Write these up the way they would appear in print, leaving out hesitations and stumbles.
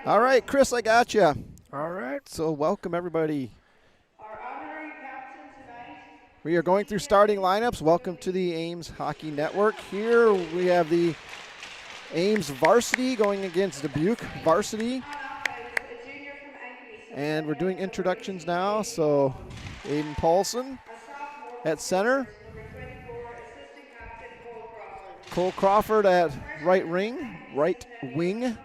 All right, Chris, I got you. All right. So welcome, everybody. Our honorary captain tonight. We are going through starting lineups. Welcome to the Ames Hockey Network. Here we have the Ames Varsity going against Dubuque Varsity. A junior from Ames. And we're doing introductions now. So Aiden Paulson A sophomore at center. number 24, assistant captain Cole Cole Crawford. Crawford at right wing. Number 5, Ryder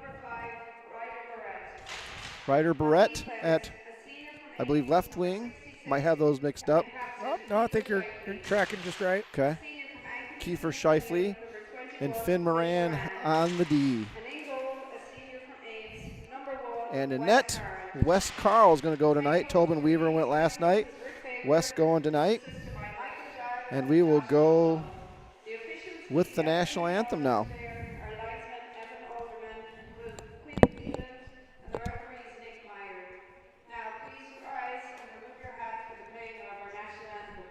Ryder Barrett. Barrett at, I believe, left wing. Might have those mixed up. Oh, no, I think you're tracking just right. Okay. Kiefer Scheifele and Finn Moran on the D. And in goal, a senior from Ames, number 1, And in Wes net, Carroll. Wes Carl is going to go tonight. Tobin Weaver went last night. Wes going tonight. And we will go with the national anthem now. Our linesman, Evan Alderman, Quinn Cleveland, and the referee is Nick Meyer. Now, please rise and remove your hat for the playing of our national anthem.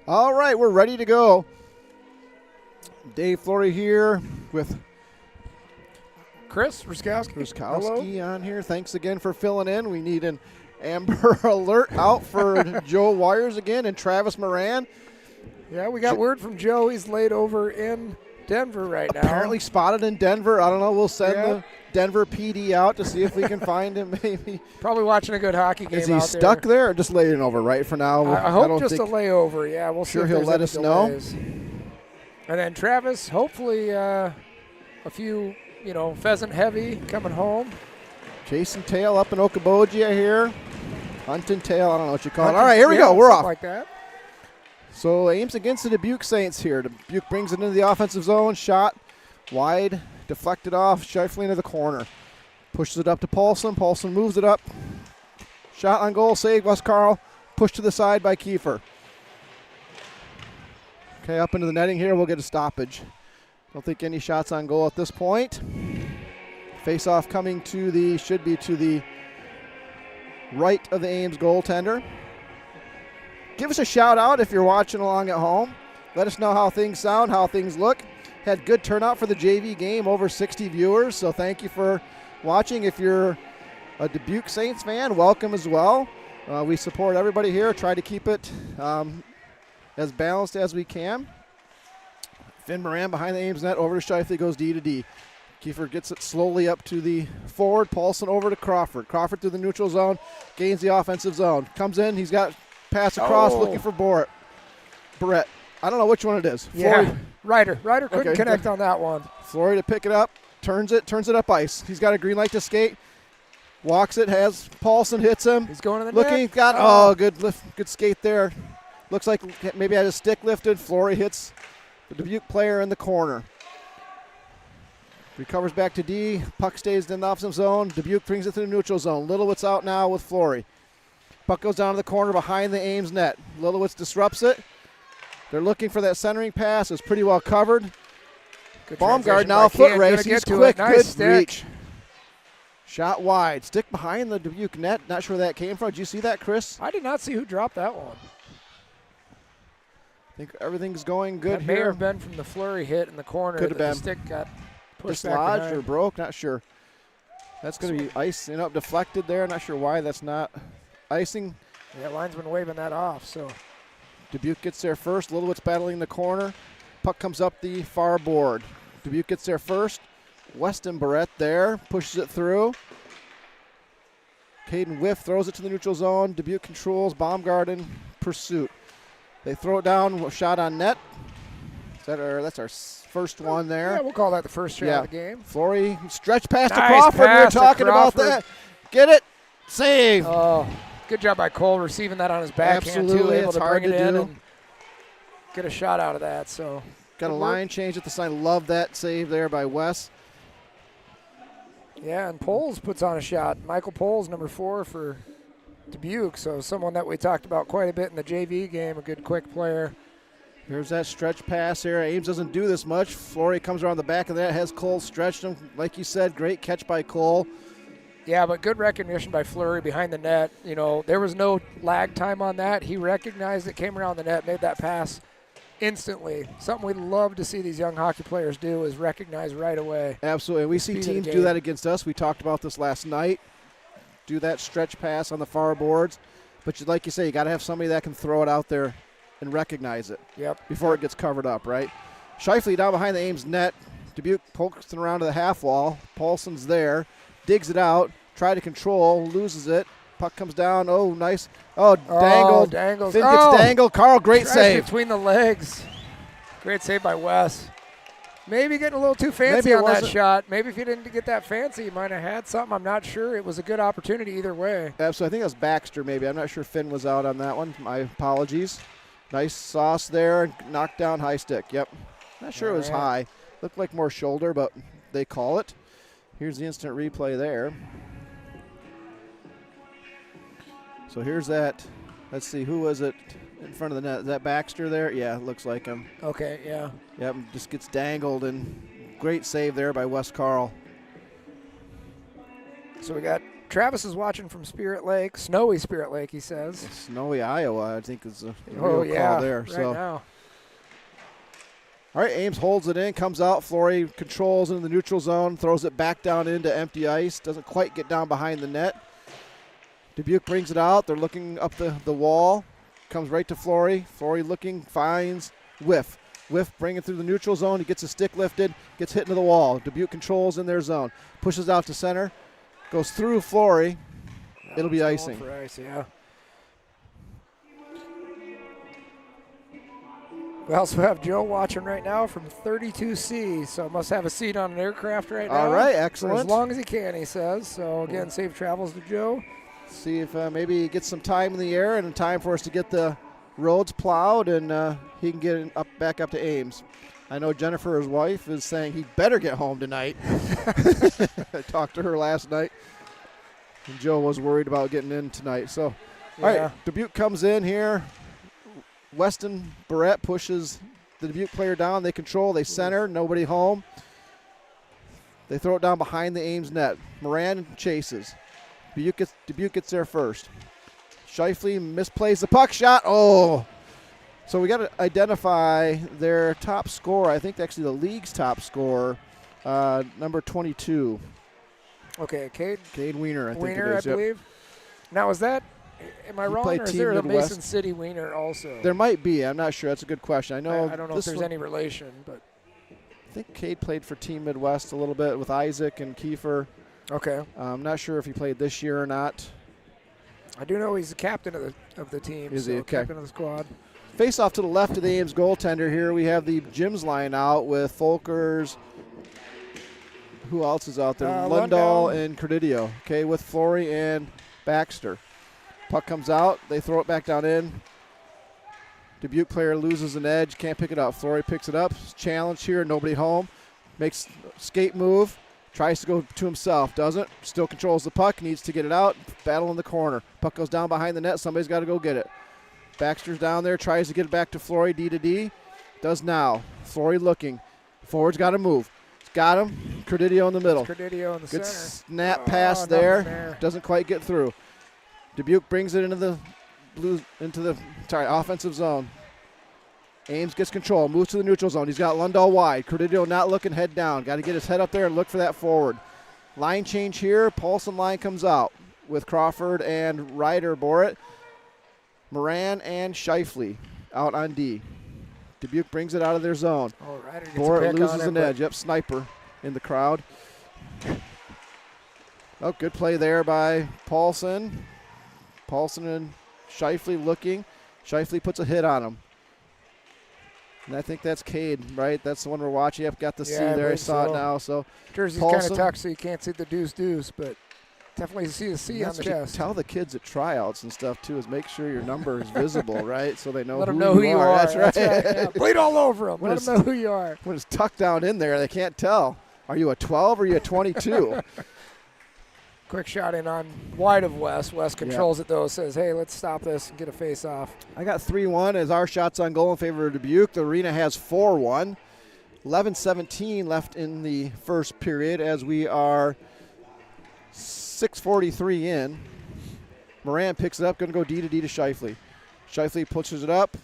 All right, we're ready to go. Dave Flory here with Chris Ruskowski. Ruskowski on here. Thanks again for filling in. We need an Amber Alert out for Joe Wires again and Travis Moran. Yeah, we got word from Joe. He's laid over in Denver right now. Apparently spotted in Denver. I don't know. We'll send Yeah. the Denver PD out to see if we can find him maybe. Probably watching a good hockey game Is he out stuck there or just laying over right for now? I hope don't just a think- layover. Yeah, we'll see. Sure if he'll there's let any us know. delays. And then Travis, hopefully a few, pheasant heavy coming home. Jason Tail up in Okoboji, I hear. Hunting Tail, I don't know what you call it. Hunting- All right, here we yeah, go. We're something off. like that. So Ames against the Dubuque Saints here. Dubuque brings it into the offensive zone. Shot wide, deflected off. Scheifele into the corner. Pushes it up to Paulson. Paulson moves it up. Shot on goal, saved. Wes Carl. Pushed to the side by Kiefer. Okay, up into the netting here. We'll get a stoppage. Don't think any shots on goal at this point. Face-off coming should be to the right of the Ames goaltender. Give us a shout out if you're watching along at home. Let us know how things sound, how things look. Had good turnout for the JV game, over 60 viewers, so thank you for watching. If you're a Dubuque Saints fan, welcome as well. We support everybody here, try to keep it as balanced as we can. Finn Moran behind the Ames net, over to Scheifele, goes D to D. Kiefer gets it slowly up to the forward. Paulson over to Crawford. Crawford through the neutral zone, gains the offensive zone. Comes in, he's got pass across, looking for Barrett. I don't know which one it is. Yeah, Ryder couldn't Okay, connect good. on that one. Flory to pick it up, turns it up ice. He's got a green light to skate. Walks it, has Paulson hits him. He's going to the Looking, net. got good skate there. Looks like maybe had his stick lifted. Flory hits the Dubuque player in the corner. Recovers back to D. Puck stays in the offensive zone. Dubuque brings it to the neutral zone. Littlewitz out now with Flory. Puck goes down to the corner behind the Ames net. Littlewitz disrupts it. They're looking for that centering pass. It's pretty well covered. Baumgart now foot race. He's quick. Nice good reach. Shot wide. Stick behind the Dubuque net. Not sure where that came from. Did you see that, Chris? I did not see who dropped that one. I think everything's going good that here. May have been from the flurry hit in the corner. Could have been. The stick got pushed dislodged back or broke. Not sure. That's going to be ice. Deflected there. Not sure why that's not icing. Yeah, linesman waving that off. So Dubuque gets there first. Littlewitz battling the corner. Puck comes up the far board. Dubuque gets there first. Weston Barrett there. Pushes it through. Caden Whiff throws it to the neutral zone. Dubuque controls. Baumgart in pursuit. They throw it down. Shot on net. That's our first one there. Yeah, we'll call that the first shot of the game. Flory stretch pass to Nice Crawford. We were pass to talking about Crawford. that. Get it. Save. Oh, good job by Cole receiving that on his backhand. Absolutely. Too, able it's to hard bring to it in do. and get a shot out of that. So got a line change at the sign. Love that save there by Wes. Yeah, and Poles puts on a shot. Michael Poles, number 4 for Dubuque. So someone that we talked about quite a bit in the JV game, a good quick player. Here's that stretch pass here. Ames doesn't do this much. Flory comes around the back of that, has Cole stretched him. Like you said, great catch by Cole. Yeah, but good recognition by Fleury behind the net. You know, there was no lag time on that. He recognized it, came around the net, made that pass instantly. Something we'd love to see these young hockey players do is recognize right away. Absolutely. We see teams do that against us. We talked about this last night. Do that stretch pass on the far boards. But like you say, you got to have somebody that can throw it out there and recognize it before it gets covered up, right? Scheifele down behind the Ames net. Dubuque pokes it around to the half wall. Paulson's there. Digs it out. Try to control. Loses it. Puck comes down. Oh, nice. Oh, dangled. Dangles. Finn gets dangled. Carl, great save. Between the legs. Great save by Wes. Maybe getting a little too fancy on that shot. Maybe if you didn't get that fancy, you might have had something. I'm not sure. It was a good opportunity either way. Absolutely. I think that was Baxter maybe. I'm not sure Finn was out on that one. My apologies. Nice sauce there. Knocked down high stick. Yep. Not sure it was high. Looked like more shoulder, but they call it. Here's the instant replay there. So here's that. Let's see, who was it in front of the net? Is that Baxter there? Yeah, looks like him. Okay, yeah. Yep, just gets dangled, and great save there by Wes Carl. So we got Travis is watching from Spirit Lake, snowy Spirit Lake, he says. Snowy Iowa, I think is the real call there. Right so now. All right, Ames holds it in, comes out. Flory controls into the neutral zone, throws it back down into empty ice. Doesn't quite get down behind the net. Dubuque brings it out. They're looking up the wall. Comes right to Flory. Flory looking, finds Whiff. Whiff bringing it through the neutral zone. He gets his stick lifted, gets hit into the wall. Dubuque controls in their zone. Pushes out to center. Goes through Flory. It'll be icing. For ice, yeah. We also have Joe watching right now from 32C, so must have a seat on an aircraft right now. All right, excellent. For as long as he can, he says. So, again, safe travels to Joe. See if maybe he gets some time in the air and time for us to get the roads plowed and he can get back up to Ames. I know Jennifer, his wife, is saying he better get home tonight. I talked to her last night, and Joe was worried about getting in tonight. So, all right, Dubuque comes in here. Weston Barrett pushes the Dubuque player down. They control. They center. Nobody home. They throw it down behind the Ames net. Moran chases. Dubuque gets there first. Scheifele misplays the puck shot. Oh. So we got to identify their top scorer. I think actually the league's top scorer, number 22. Okay, Cade Wiener, I think Wiener, it is. I believe. Now, is that, am I wrong, or is there a Mason City Wiener also? There might be. I'm not sure. That's a good question. I don't know if there's any relation, but I think Cade played for Team Midwest a little bit with Isaac and Kiefer. Okay. I'm not sure if he played this year or not. I do know he's the captain of the team. Is he? Okay. Captain of the squad. Face off to the left of the Ames goaltender here. We have the Jims line out with Folkers. Who else is out there? Lundahl and Credidio. Okay, with Flory and Baxter. Puck comes out. They throw it back down in. Dubuque player loses an edge, can't pick it up. Flory picks it up, challenge here, nobody home. Makes skate move, tries to go to himself, doesn't. Still controls the puck, needs to get it out. Battle in the corner. Puck goes down behind the net, somebody's got to go get it. Baxter's down there, tries to get it back to Flory, D to D. Does now. Flory looking. Forward's got to move. He's got him. Credidio in the middle. Credidio in the Good center. snap pass there. there. Doesn't quite get through. Dubuque brings it into the offensive zone. Ames gets control, moves to the neutral zone. He's got Lundahl wide. Credidio not looking, head down. Got to get his head up there and look for that forward. Line change here. Paulson line comes out with Crawford and Ryder Borat. Moran and Shifley out on D. Dubuque brings it out of their zone. Oh, Ryder gets Borat a pick loses on an him, edge. Yep, sniper in the crowd. Oh, good play there by Paulson. Paulson and Shifley looking. Shifley puts a hit on him. And I think that's Cade, right? That's the one we're watching. Yep, got the C there. I saw it now. So jersey's kind of tucked, so you can't see the deuce, but definitely see the C on the chest. Tell the kids at tryouts and stuff, too, is make sure your number is visible, right? So they know, Let them know who you are. That's right. Yeah. Bleed all over them. Let them know who you are. When it's tucked down in there, they can't tell. Are you a 12 or are you a 22? Quick shot in on wide of West. West controls it, though. Says, hey, let's stop this and get a face-off. I got 3-1 as our shots on goal in favor of Dubuque. The arena has 4-1. 11:17 left in the first period as we are 6:43 in. Moran picks it up, going to go D to D to Shifley. Shifley pushes it up,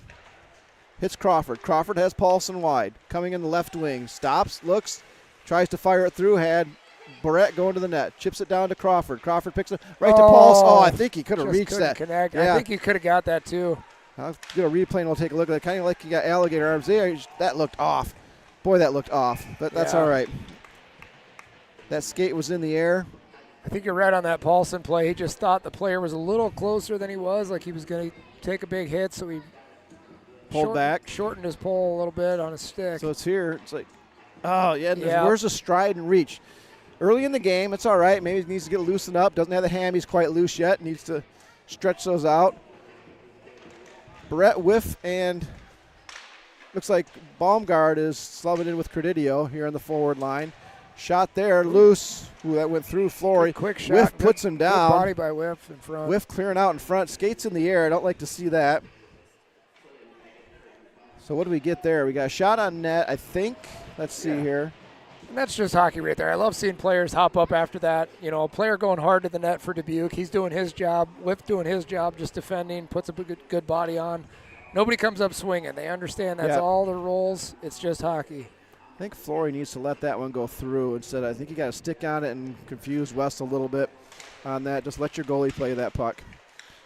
hits Crawford. Crawford has Paulson wide, coming in the left wing. Stops, looks, tries to fire it through, had Barrett going to the net, chips it down to Crawford. Crawford picks it right to Paulson. Oh, I think he could have reached that. Connect. Yeah. I think he could have got that too. I'll get a replay and we'll take a look at it. Kind of like you got alligator arms there. That looked off. Boy, that looked off, but that's all right. That skate was in the air. I think you're right on that Paulson play. He just thought the player was a little closer than he was, like he was going to take a big hit, so he shortened his pull a little bit on his stick. So it's here. It's like, oh, yeah. Where's the stride and reach? Early in the game, it's all right. Maybe he needs to get loosened up. Doesn't have the hammies quite loose yet. Needs to stretch those out. Barrett whiff and looks like Baumgart is slumming in with Credidio here on the forward line. Shot there, loose. Ooh, that went through Flory. Quick shot. Whiff puts him down. Good body by Whiff in front. Whiff clearing out in front. Skates in the air. I don't like to see that. So what do we get there? We got a shot on net, I think. Let's see here. And that's just hockey right there. I love seeing players hop up after that. You know, a player going hard to the net for Dubuque. He's doing his job. Whiff doing his job, just defending, puts a good body on. Nobody comes up swinging. They understand that's all their roles. It's just hockey. I think Flory needs to let that one go through instead. I think you got to stick on it and confuse West a little bit on that. Just let your goalie play that puck.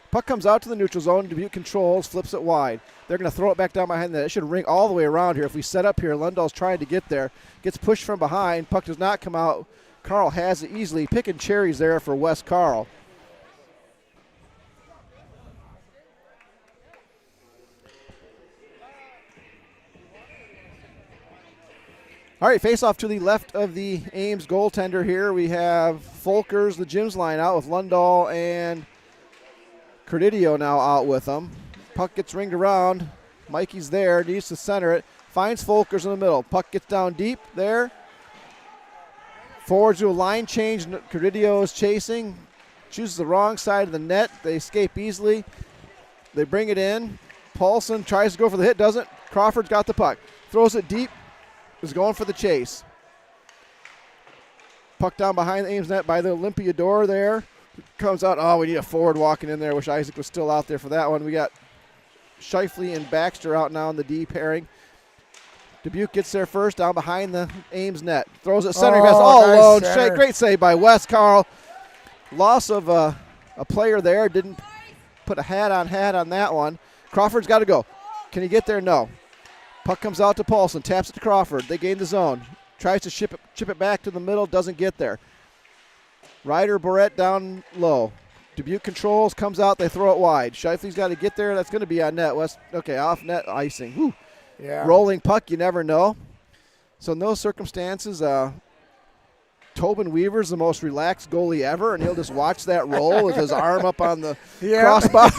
Puck comes out to the neutral zone. Dubuque controls, flips it wide. They're going to throw it back down behind that. It should ring all the way around here. If we set up here, Lundahl's trying to get there. Gets pushed from behind. Puck does not come out. Carl has it easily. Picking cherries there for West Carl. All right, face off to the left of the Ames goaltender here. We have Folkers, the Jim's line out with Lundahl and Credidio now out with them. Puck gets ringed around. Mikey's there, needs to center it. Finds Folkers in the middle. Puck gets down deep there. Forwards do a line change. Credidio is chasing. Chooses the wrong side of the net. They escape easily. They bring it in. Paulson tries to go for the hit, doesn't. Crawford's got the puck. Throws it deep. Is going for the chase. Puck down behind the Ames net by the Olympia door there. Comes out. Oh, we need a forward walking in there. Wish Isaac was still out there for that one. We got Shifley and Baxter out now in the D pairing. Dubuque gets there first, down behind the Ames net. Throws it center. Pass all alone. Great save by West Carl. Loss of a player there. Didn't put a hat on that one. Crawford's got to go. Can he get there? No. Puck comes out to Paulson, taps it to Crawford. They gain the zone. Tries to chip it back to the middle, doesn't get there. Ryder Barrett down low. Dubuque controls, comes out, they throw it wide. Shifley's got to get there. That's going to be on net. West, okay, off net icing. Whew. Yeah. Rolling puck, you never know. So in those circumstances, Tobin Weaver's the most relaxed goalie ever, and he'll just watch that roll with his arm up on the Yeah. crossbar.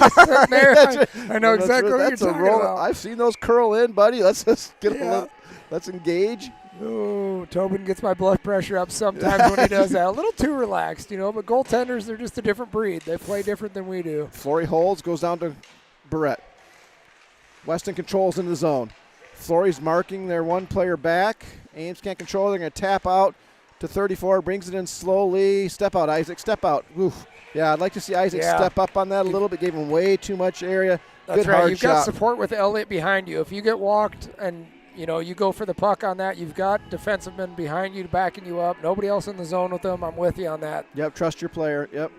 I know exactly what you're talking about. I've seen those curl in, buddy. Let's just get a Yeah. little, let's engage. Oh, Tobin gets my blood pressure up sometimes when he does that. A little too relaxed, you know, but goaltenders, they're just a different breed. They play different than we do. Flory holds, goes down to Barrett. Weston controls into the zone. Flory's marking their one player back. Ames can't control. They're going to tap out to 34, brings it in slowly. Step out, Isaac, step out. Oof. Yeah, I'd like to see Isaac step up on that a little bit. Gave him way too much area. That's Good right. hard You've shot. got support with Elliott behind you. If you get walked and, you know, you go for the puck on that, you've got defensive men behind you backing you up. Nobody else in the zone with them. I'm with you on that. Yep, trust your player. Yep.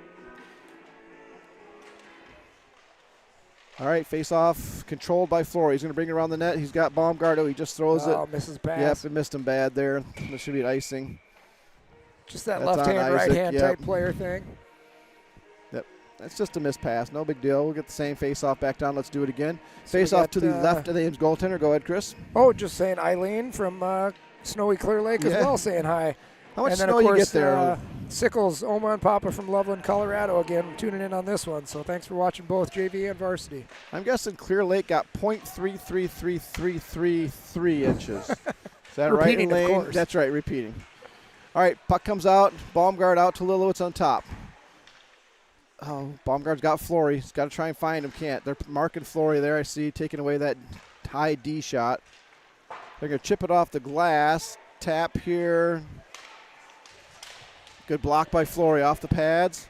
All right, face-off controlled by Flory. He's going to bring it around the net. He's got Baumgartner. He just throws it. Oh, misses pass. Yep, it missed him bad there. There should be an icing. Just that That's left-hand, on Isaac, right-hand yep. type player thing. Yep, that's just a missed pass. No big deal. We'll get the same face-off back down. Let's do it again. So we Face-off got, to the left of the Ames goaltender. Go ahead, Chris. Oh, just saying Eileen from Snowy Clear Lake as well saying hi. How much And then, snow of you course, get there? Sickles, Oma, and Papa from Loveland, Colorado, again, tuning in on this one. So thanks for watching both JV and Varsity. I'm guessing Clear Lake got .333333 inches. Is that right, Repeating, of Elaine? course. That's right, repeating. All right, puck comes out. Baumgart out to Lilowitz on top. Oh, Baumgart's got Flory. He's got to try and find him. Can't. They're marking Flory there, I see, taking away that high D shot. They're going to chip it off the glass. Tap here. Good block by Flory off the pads.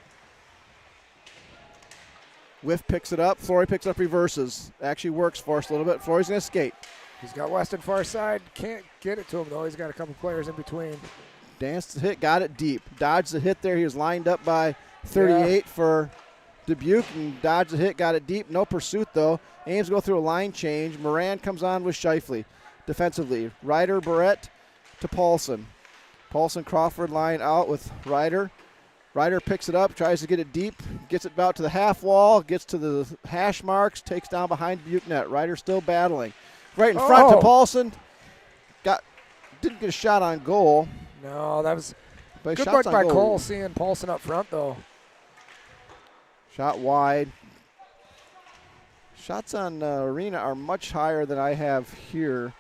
Whiff picks it up. Flory picks up, reverses. Actually works for us a little bit. Flory's going to skate. He's got Weston far side. Can't get it to him, though. He's got a couple players in between. Danced the hit, got it deep. Dodged the hit there. He was lined up by 38 for Dubuque and dodged the hit, got it deep. No pursuit, though. Ames go through a line change. Moran comes on with Scheifele defensively. Ryder, Barrett to Paulson. Paulson, Crawford line out with Ryder. Ryder picks it up, tries to get it deep, gets it about to the half wall, gets to the hash marks, takes down behind Dubuque net. Ryder still battling. Right in front to Paulson. Didn't get a shot on goal. No, that was But good shots luck on by goal. Cole seeing Paulson up front, though. Shot wide. Shots on arena are much higher than I have here.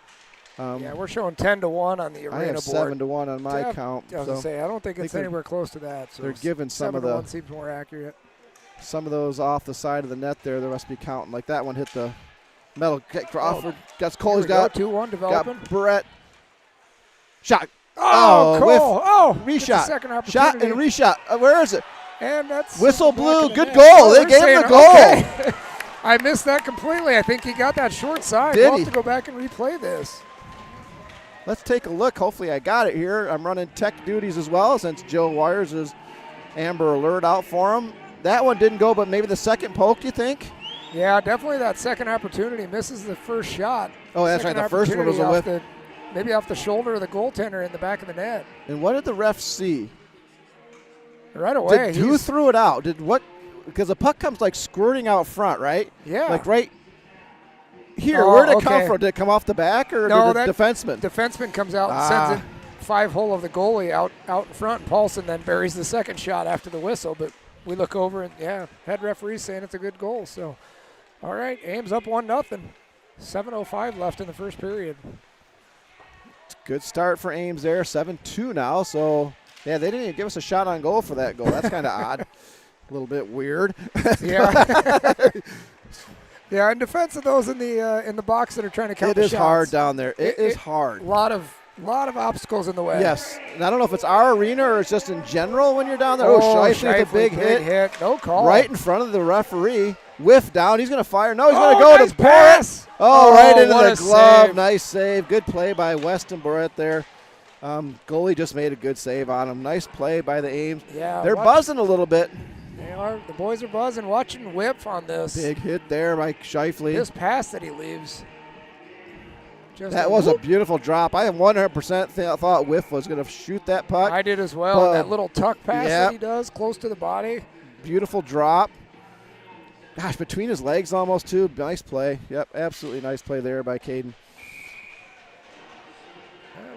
Yeah, we're showing 10-1 on the arena I have board. 7-1 on my Yeah, count. I was gonna say I don't think it's anywhere close to that. So they're giving some of 7-1 seems more accurate. some of those off the side of the net there. They must be counting. Like that one hit the metal. Crawford got Cole. He's got 2-1 developing. got Barrett. Shot. Oh, Cole! whiff. Oh, Reshot. gets a second opportunity. Shot and reshot. Where is it? And that's Whistle back blew. in the Good net. goal. Oh, They they're gave him saying, the goal. okay. I missed that completely. I think he got that short side. Did We'll he? have to go back and replay this. Let's take a look. Hopefully I got it here. I'm running tech duties as well since Joe Wires is Amber Alert out for him. That one didn't go, but maybe the second poke, you think? Yeah, definitely that second opportunity. Misses the first shot. Oh, that's right. The first one was a whiff. Maybe off the shoulder of the goaltender in the back of the net. And what did the ref see? Right away. Who threw it out? Because the puck comes like squirting out front, right? Yeah. Like right here. Oh, Where did it come from? Did it come off the back or No, did the defenseman? Defenseman comes out and sends it 5-hole of the goalie out in front. Paulson then buries the second shot after the whistle. But we look over and, head referee saying it's a good goal. So, all right, Ames up 1-0. 7:05 left in the first period. Good start for Ames there. 7-2 now. So, yeah, they didn't even give us a shot on goal for that goal. That's kind of odd. A little bit weird. Yeah. Yeah, in defense of those in the box that are trying to count the shots. It is hard down there. It is hard. A lot of obstacles in the way. Yes. And I don't know if it's our arena or it's just in general when you're down there. Scheifele with a big hit. No call. Right in front of the referee. Whiff down. He's going to fire. No, he's going to go to pass. Oh, right into the glove. Save. Nice save. Good play by Weston Barrett there. Goalie just made a good save on him. Nice play by the Ames. Yeah, they're buzzing a little bit. They are. The boys are buzzing. Watching Whip on this. Big hit there by Scheifele. This pass that he leaves. That was a beautiful drop. I 100% thought Whiff was going to shoot that puck. I did as well. That little tuck pass that he does close to the body. Beautiful drop. Gosh, between his legs almost too. Nice play. Yep, absolutely nice play there by Caden.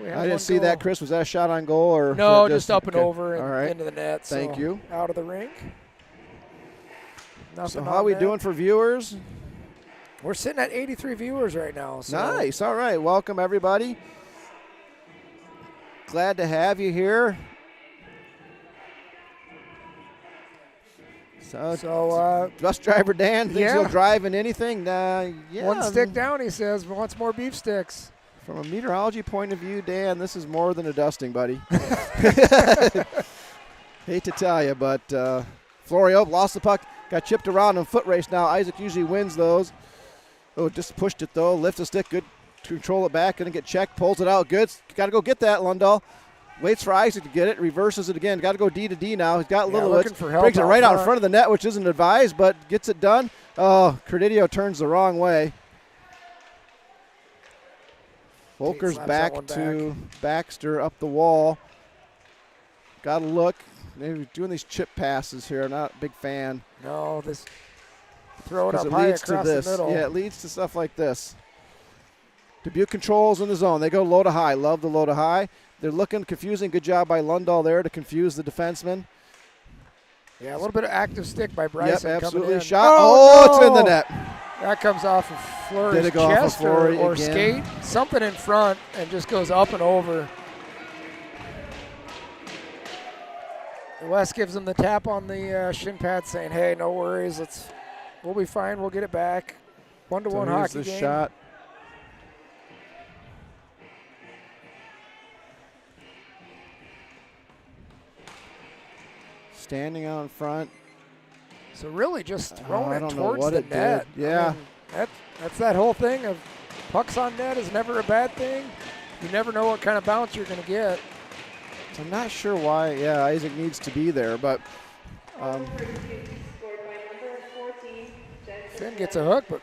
I didn't see that, Chris. Was that a shot on goal or no? Just up and okay. over and All right. into the net. Thank you. Out of the rink. So how are we doing for viewers? We're sitting at 83 viewers right now. So. Nice. All right. Welcome, everybody. Glad to have you here. So bus driver Dan thinks he'll drive in anything. Yeah. One stick down, he says, but wants more beef sticks. From a meteorology point of view, Dan, this is more than a dusting, buddy. Hate to tell you, but Florio lost the puck. Got chipped around in foot race now. Isaac usually wins those. Oh, just pushed it, though. Lifts the stick. Good to control it back. Going to get checked. Pulls it out. Good. Got to go get that, Lundahl. Waits for Isaac to get it. Reverses it again. Got to go D to D now. He's got Littlewitz. Brings it right out in front of the net, which isn't advised, but gets it done. Oh, Credidio turns the wrong way. Volker's back to Baxter up the wall. Got to look. Maybe doing these chip passes here. Not a big fan. No, this throw it up high across the middle. Yeah, it leads to stuff like this. Dubuque controls in the zone. They go low to high. Love the low to high. They're looking confusing. Good job by Lundahl there to confuse the defenseman. Yeah, a little bit of active stick by Bryson. Yep, absolutely. Shot. Oh, no! It's in the net. That comes off of Fleury's chest or skate. Something in front and just goes up and over. Wes gives him the tap on the shin pad saying, hey, no worries. We'll be fine. We'll get it back. 1-1 hockey game. Shot. Standing out in front. So really just throwing it towards the net. Did. Yeah. I mean, that's that whole thing of pucks on net is never a bad thing. You never know what kind of bounce you're going to get. So I'm not sure why, Isaac needs to be there, but Finn gets a hook, but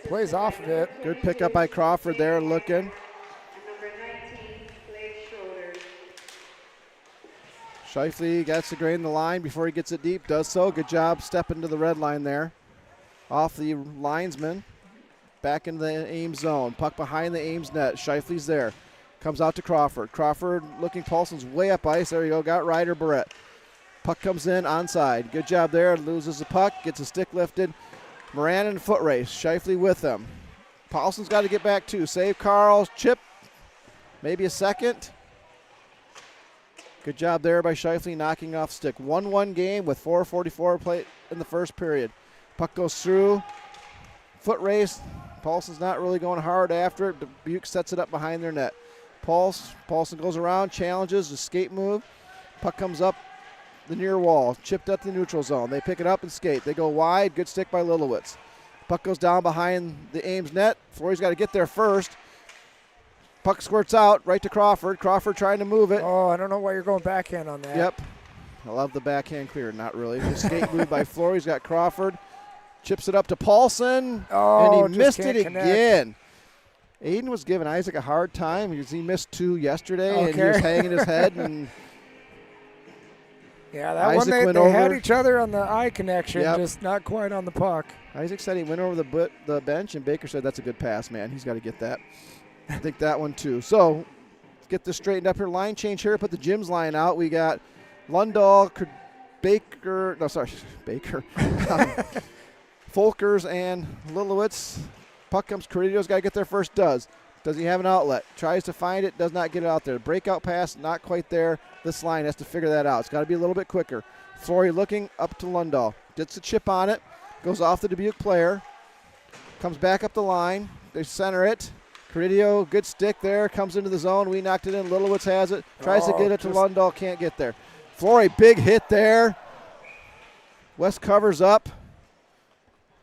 plays off of it. Good pickup by Crawford there, looking. Scheifele gets to grain the line before he gets it deep. Does so. Good job stepping to the red line there. Off the linesman. Back into the Ames zone. Puck behind the Ames net. Scheifele's there. Comes out to Crawford. Crawford looking. Paulson's way up ice. There you go. Got Ryder Barrett. Puck comes in onside. Good job there. Loses the puck. Gets a stick lifted. Moran in foot race. Scheifele with him. Paulson's got to get back too. Save Carl. Chip. Maybe a second. Good job there by Scheifele knocking off stick. 1-1 game with 4:44 play in the first period. Puck goes through. Foot race. Paulson's not really going hard after it. Dubuque sets it up behind their net. Paulson goes around, challenges, a skate move. Puck comes up the near wall, chipped up the neutral zone. They pick it up and skate. They go wide. Good stick by Littlewitz. Puck goes down behind the Ames net. Flory's got to get there first. Puck squirts out right to Crawford. Crawford trying to move it. Oh, I don't know why you're going backhand on that. Yep. I love the backhand clear. Not really. The skate move by Flory. He's got Crawford. Chips it up to Paulson. Oh, and he missed it again. Aiden was giving Isaac a hard time because he missed 2 yesterday and he was hanging his head. And yeah, that Isaac one they had each other on the eye connection, just not quite on the puck. Isaac said he went over the bench, and Baker said that's a good pass, man. He's got to get that. I think that one too. So let's get this straightened up here. Line change here. Put the Jim's line out. We got Lundahl, Baker. Folkers and Littlewitz. Puck comes. Corridio's got to get there first. Does he have an outlet? Tries to find it. Does not get it out there. Breakout pass. Not quite there. This line has to figure that out. It's got to be a little bit quicker. Flory looking up to Lundahl. Gets a chip on it. Goes off the Dubuque player. Comes back up the line. They center it. Corridio, good stick there, comes into the zone. We knocked it in. Littlewitz has it. Tries to get it to Lundahl, can't get there. Flory, big hit there. West covers up.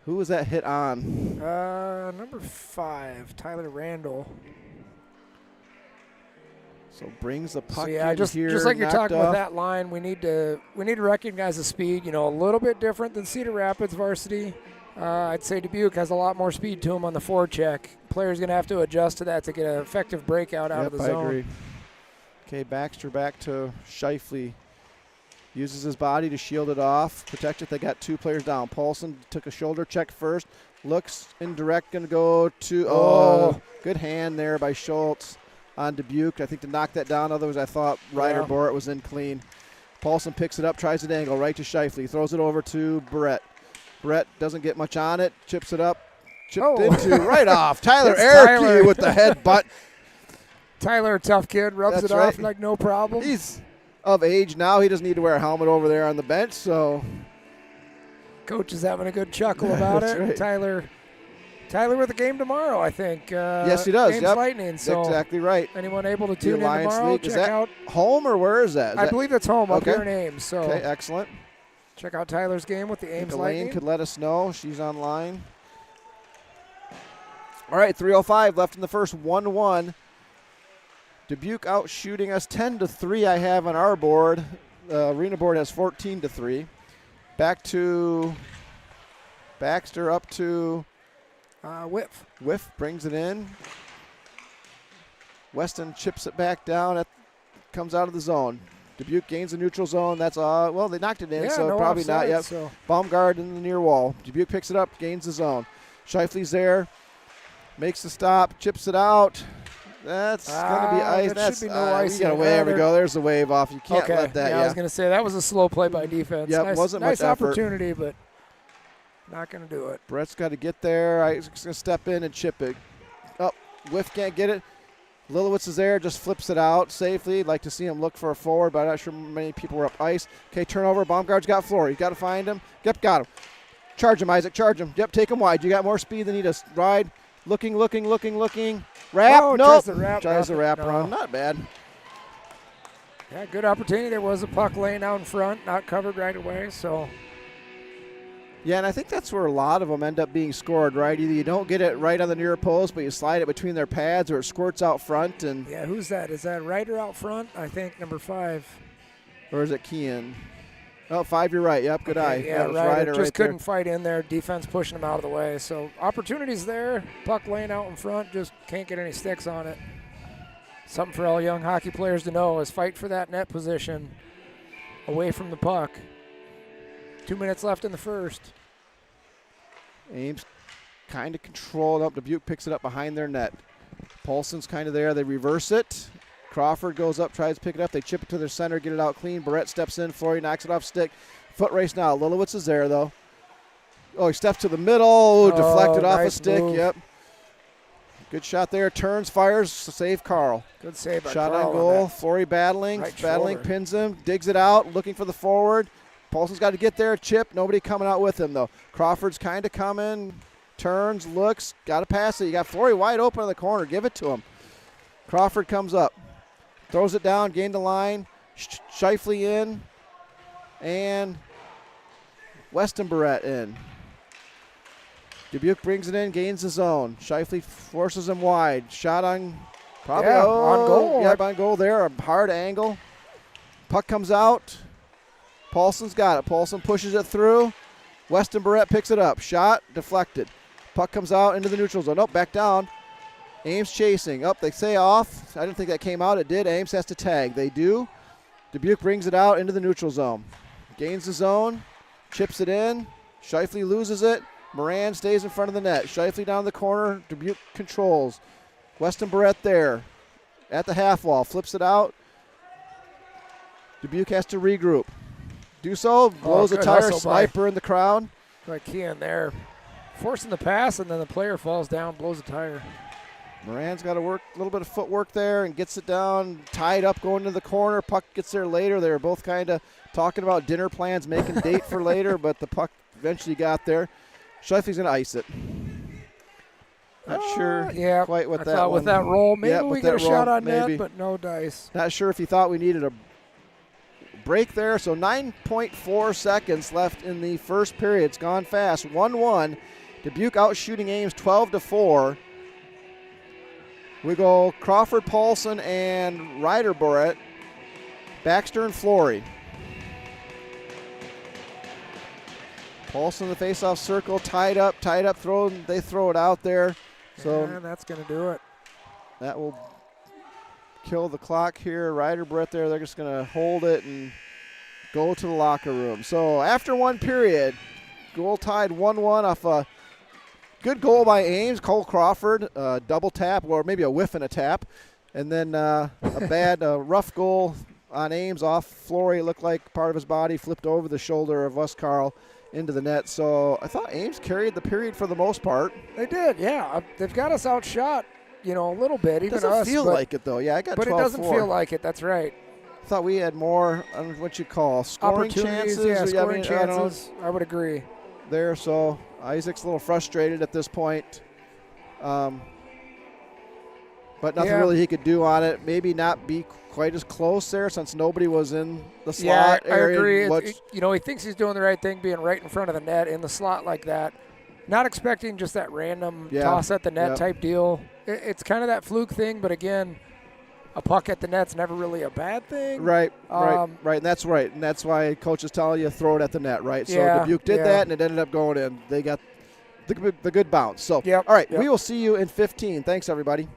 Who was that hit on? Number 5, Tyler Randall. So brings the puck just like you're talking about that line, we need to recognize the speed. A little bit different than Cedar Rapids varsity. I'd say Dubuque has a lot more speed to him on the forecheck. Player's going to have to adjust to that to get an effective breakout out of the zone. I agree. Okay, Baxter back to Scheifele. Uses his body to shield it off, protect it. They got 2 players down. Paulson took a shoulder check first. Looks indirect, going to go to, good hand there by Schultz. on Dubuque, I think, to knock that down. Otherwise, I thought Ryder Borat was in clean. Paulson picks it up, tries an angle right to Shifley, throws it over to Barrett. Barrett doesn't get much on it, chips it up, chipped into right off. Tyler Eric with the headbutt. Tyler, tough kid, rubs it off like no problem. He's of age now. He doesn't need to wear a helmet over there on the bench, so. Coach is having a good chuckle about it. Right. Tyler with a game tomorrow, I think. Yes, he does. Ames Yep. Lightning. So exactly right. anyone able to tune in Alliance tomorrow, League. check out. Home or where is that? I believe it's home up Okay. here in Ames. So okay, excellent. check out Tyler's game with the Ames Elaine Lightning. could let us know. She's online. All right, 3:05 left in the first, 1-1. Dubuque out shooting us 10-3. I have on our board. Arena board has 14-3. Back to Baxter, up to Whiff. Whiff brings it in. Weston chips it back down. Comes out of the zone. Dubuque gains the neutral zone. That's well, they knocked it in, so no probably offside, not yet. So. Baumgard in the near wall. Dubuque picks it up, gains the zone. Shifley's there, makes the stop, chips it out. That's going to be ice. That should be no ice. There we go. There's the wave off. You can't let that. Yeah, I was going to say that was a slow play by defense. Yeah, wasn't nice much effort. opportunity, but not going to do it. Brett's got to get there. He's going to step in and chip it. Whiff can't get it. Lilowitz is there, just flips it out safely. Like to see him look for a forward, but I'm not sure many people were up ice. Okay, turnover. Baumgart's got Flory. He's got to find him. Yep, got him. Charge him, Isaac. Charge him. Yep, take him wide. You got more speed than he does. Ride. Looking. Wrap. Nope. Tries the wrap around. Not bad. Yeah, good opportunity. There was a puck laying out in front, not covered right away, so. Yeah, and I think that's where a lot of them end up being scored, right? Either you don't get it right on the near post, but you slide it between their pads, or it squirts out front. And yeah, who's that? Is that Ryder out front? I think number 5. Or is it Kean? Oh, 5, you're right. Yep, good eye. Yeah, Ryder just right couldn't there. fight in there. Defense pushing him out of the way. So opportunities there. Puck laying out in front, just can't get any sticks on it. Something for all young hockey players to know is fight for that net position away from the puck. 2 minutes left in the first. Ames kind of controlled up. Dubuque picks it up behind their net. Paulson's kind of there. They reverse it. Crawford goes up, tries to pick it up. They chip it to their center, get it out clean. Barrett steps in. Flory knocks it off stick. Foot race now. Lilowitz is there, though. Oh, he steps to the middle. Deflected off a stick. Move. Yep. Good shot there. Turns, fires. Save Carl. Good save by Shot Carl on goal. that. Flory battling. Right battling, shoulder. pins him. Digs it out. Looking for the forward. Paulson's got to get there. Chip. Nobody coming out with him, though. Crawford's kind of coming. Turns, looks. Got to pass it. You got Flory wide open in the corner. Give it to him. Crawford comes up. Throws it down, gained the line. Shifley in. And Weston Barrett in. Dubuque brings it in, gains the zone. Shifley forces him wide. Shot on probably on goal. Yep, on goal there. A hard angle. Puck comes out. Paulson's got it. Paulson pushes it through. Weston Barrett picks it up. Shot, deflected. Puck comes out into the neutral zone. Nope, back down. Ames chasing. Up, they say off. I didn't think that came out. It did. Ames has to tag. They do. Dubuque brings it out into the neutral zone. Gains the zone. Chips it in. Shifley loses it. Moran stays in front of the net. Shifley down the corner. Dubuque controls. Weston Barrett there. At the half wall. Flips it out. Dubuque has to regroup. Do so. Blows a tire. Sniper in the crowd. Like Kean there. Forcing the pass, and then the player falls down, blows a tire. Moran's got to work a little bit of footwork there and gets it down, tied up, going to the corner. Puck gets there later. They were both kind of talking about dinner plans, making date for later, but the puck eventually got there. Shifley's going to ice it. Not sure quite what I that thought one. with that roll, maybe we get a shot on maybe. net, but no dice. Not sure if he thought we needed a break there. So 9.4 seconds left in the first period. It's gone fast. 1-1. Dubuque out shooting Ames 12-4. We go Crawford, Paulson, and Ryder Barrett. Baxter and Flory. Paulson in the face-off circle, tied up, they throw it out there. So and that's going to do it. That will kill the clock here. Ryder Barrett there, they're just going to hold it and go to the locker room. So after one period, goal tied 1-1 off a good goal by Ames. Cole Crawford, double tap, or maybe a whiff and a tap. And then a bad, rough goal on Ames off Flory. Looked like part of his body flipped over the shoulder of Carl into the net. So I thought Ames carried the period for the most part. They did, yeah. They've got us outshot, a little bit, even Doesn't us. feel like it, though. Yeah, I got 12-4. But it doesn't feel like it. That's right. I thought we had more, what you call, scoring Opportunities, chances. yeah, or, scoring chances. I would agree. There, so Isaac's a little frustrated at this point. But nothing really he could do on it. Maybe not be quite as close there since nobody was in the slot area. I agree. He thinks he's doing the right thing being right in front of the net in the slot like that. Not expecting just that random toss at the net type deal. It's kind of that fluke thing, but again, a puck at the net's never really a bad thing. Right. And that's right. And that's why coach is telling you throw it at the net, right? So Dubuque did that, and it ended up going in. They got the good bounce. So, all right, we will see you in 15. Thanks, everybody.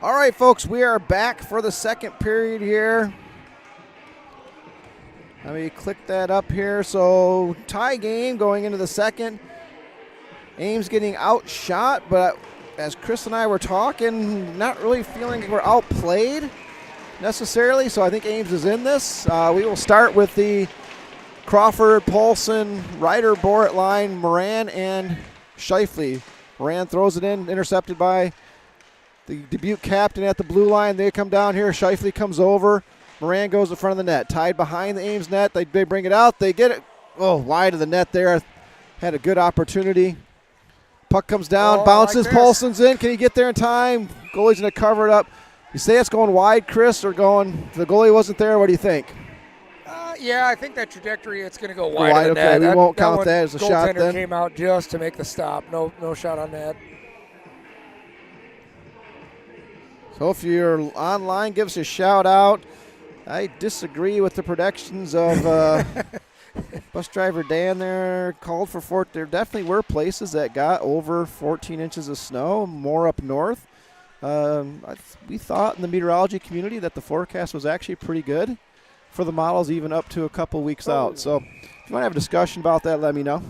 All right, folks, we are back for the second period here. Let me click that up here. So tie game going into the second. Ames getting outshot, but as Chris and I were talking, not really feeling like we're outplayed necessarily, so I think Ames is in this. We will start with the Crawford, Paulson, Ryder, Borat line, Moran, and Shifley. Moran throws it in, intercepted by the Dubuque captain at the blue line. They come down here. Shifley comes over. Moran goes in front of the net. Tied behind the Ames net. They bring it out. They get it. Oh, wide of the net there. Had a good opportunity. Puck comes down, bounces. Like Paulson's in. Can he get there in time? Goalie's going to cover it up. You say it's going wide, Chris, or going, the goalie wasn't there? What do you think? Yeah, I think that trajectory, it's going to go wide of the okay, net. we won't count that as a shot then. Goaltender came out just to make the stop. No shot on net. So if you're online, give us a shout out. I disagree with the predictions of bus driver Dan there. Called for there definitely were places that got over 14 inches of snow, more up north. We thought in the meteorology community that the forecast was actually pretty good for the models, even up to a couple weeks out. So if you want to have a discussion about that, let me know.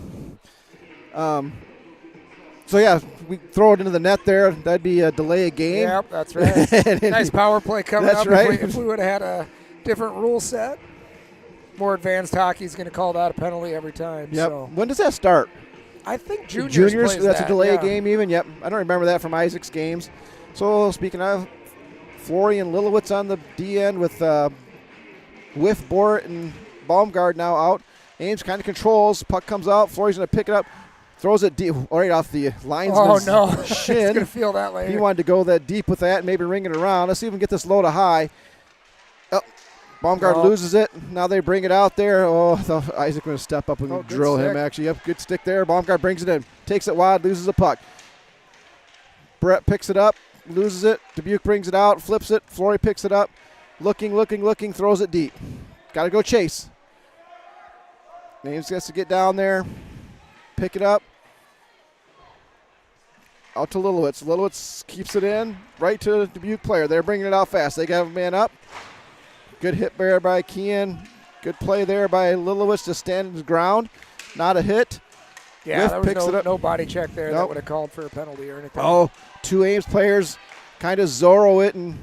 So, yeah, we throw it into the net there. That'd be a delay of game. Yep, that's right. Nice power play coming up. Right. If we would have had a different rule set, more advanced hockey is going to call that a penalty every time. Yep. So. When does that start? I think juniors that's a delay yeah. game even. Yep. I don't remember that from Isaac's games. So, speaking of, Flory and Lilowitz on the D end with Whiff, Borat, and Baumgart now out. Ames kind of controls. Puck comes out. Flory's going to pick it up. Throws it deep, right off the linesman's shin. He's going to feel that later. He wanted to go that deep with that and maybe ring it around. Let's see if we can get this low to high. Oh, Baumgart loses it. Now they bring it out there. Oh, Isaac going to step up and drill him, actually. Yep, good stick there. Baumgart brings it in. Takes it wide, loses the puck. Brett picks it up, loses it. Dubuque brings it out, flips it. Flory picks it up. Looking, throws it deep. Got to go chase. Ames gets to get down there. Pick it up. Out to Lilowitz. Lilowitz keeps it in. Right to the Dubuque player. They're bringing it out fast. They got a man up. Good hit there by Kean. Good play there by Lilowitz to stand his ground. Not a hit. Yeah, there was no body check there that would have called for a penalty or anything. Oh, two Ames players kind of Zorro it, and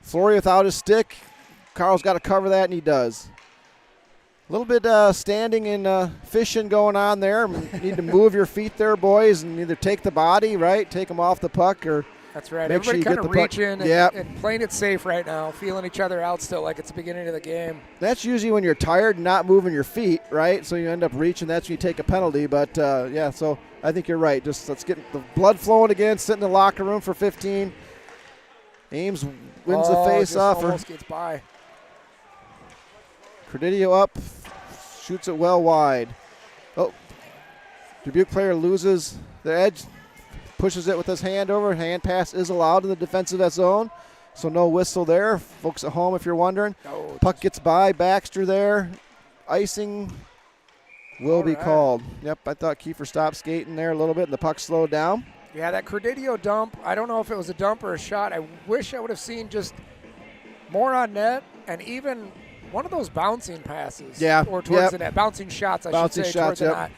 Flory without his stick. Carl's got to cover that, and he does. A little bit standing and fishing going on there. You need to move your feet there, boys, and either take the body, right, take them off the puck, or that's right. Make Everybody sure you kind get of reaching and playing it safe right now, feeling each other out still like it's the beginning of the game. That's usually when you're tired and not moving your feet, right? So you end up reaching. That's when you take a penalty. But, yeah, so I think you're right. Just let's get the blood flowing again, sit in the locker room for 15. Ames wins the face-off. Almost gets by. Credidio up. Shoots it well wide. Oh, Dubuque player loses the edge, pushes it with his hand over. Hand pass is allowed in the defensive zone, so no whistle there. Folks at home, if you're wondering. Oh, puck gets by. Baxter there. Icing will be called. Yep, I thought Kiefer stopped skating there a little bit, and the puck slowed down. Yeah, that Credidio dump, I don't know if it was a dump or a shot. I wish I would have seen just more on net and even – one of those bouncing passes. Yeah. Or towards the net. Bouncing shots, I should say, towards the net.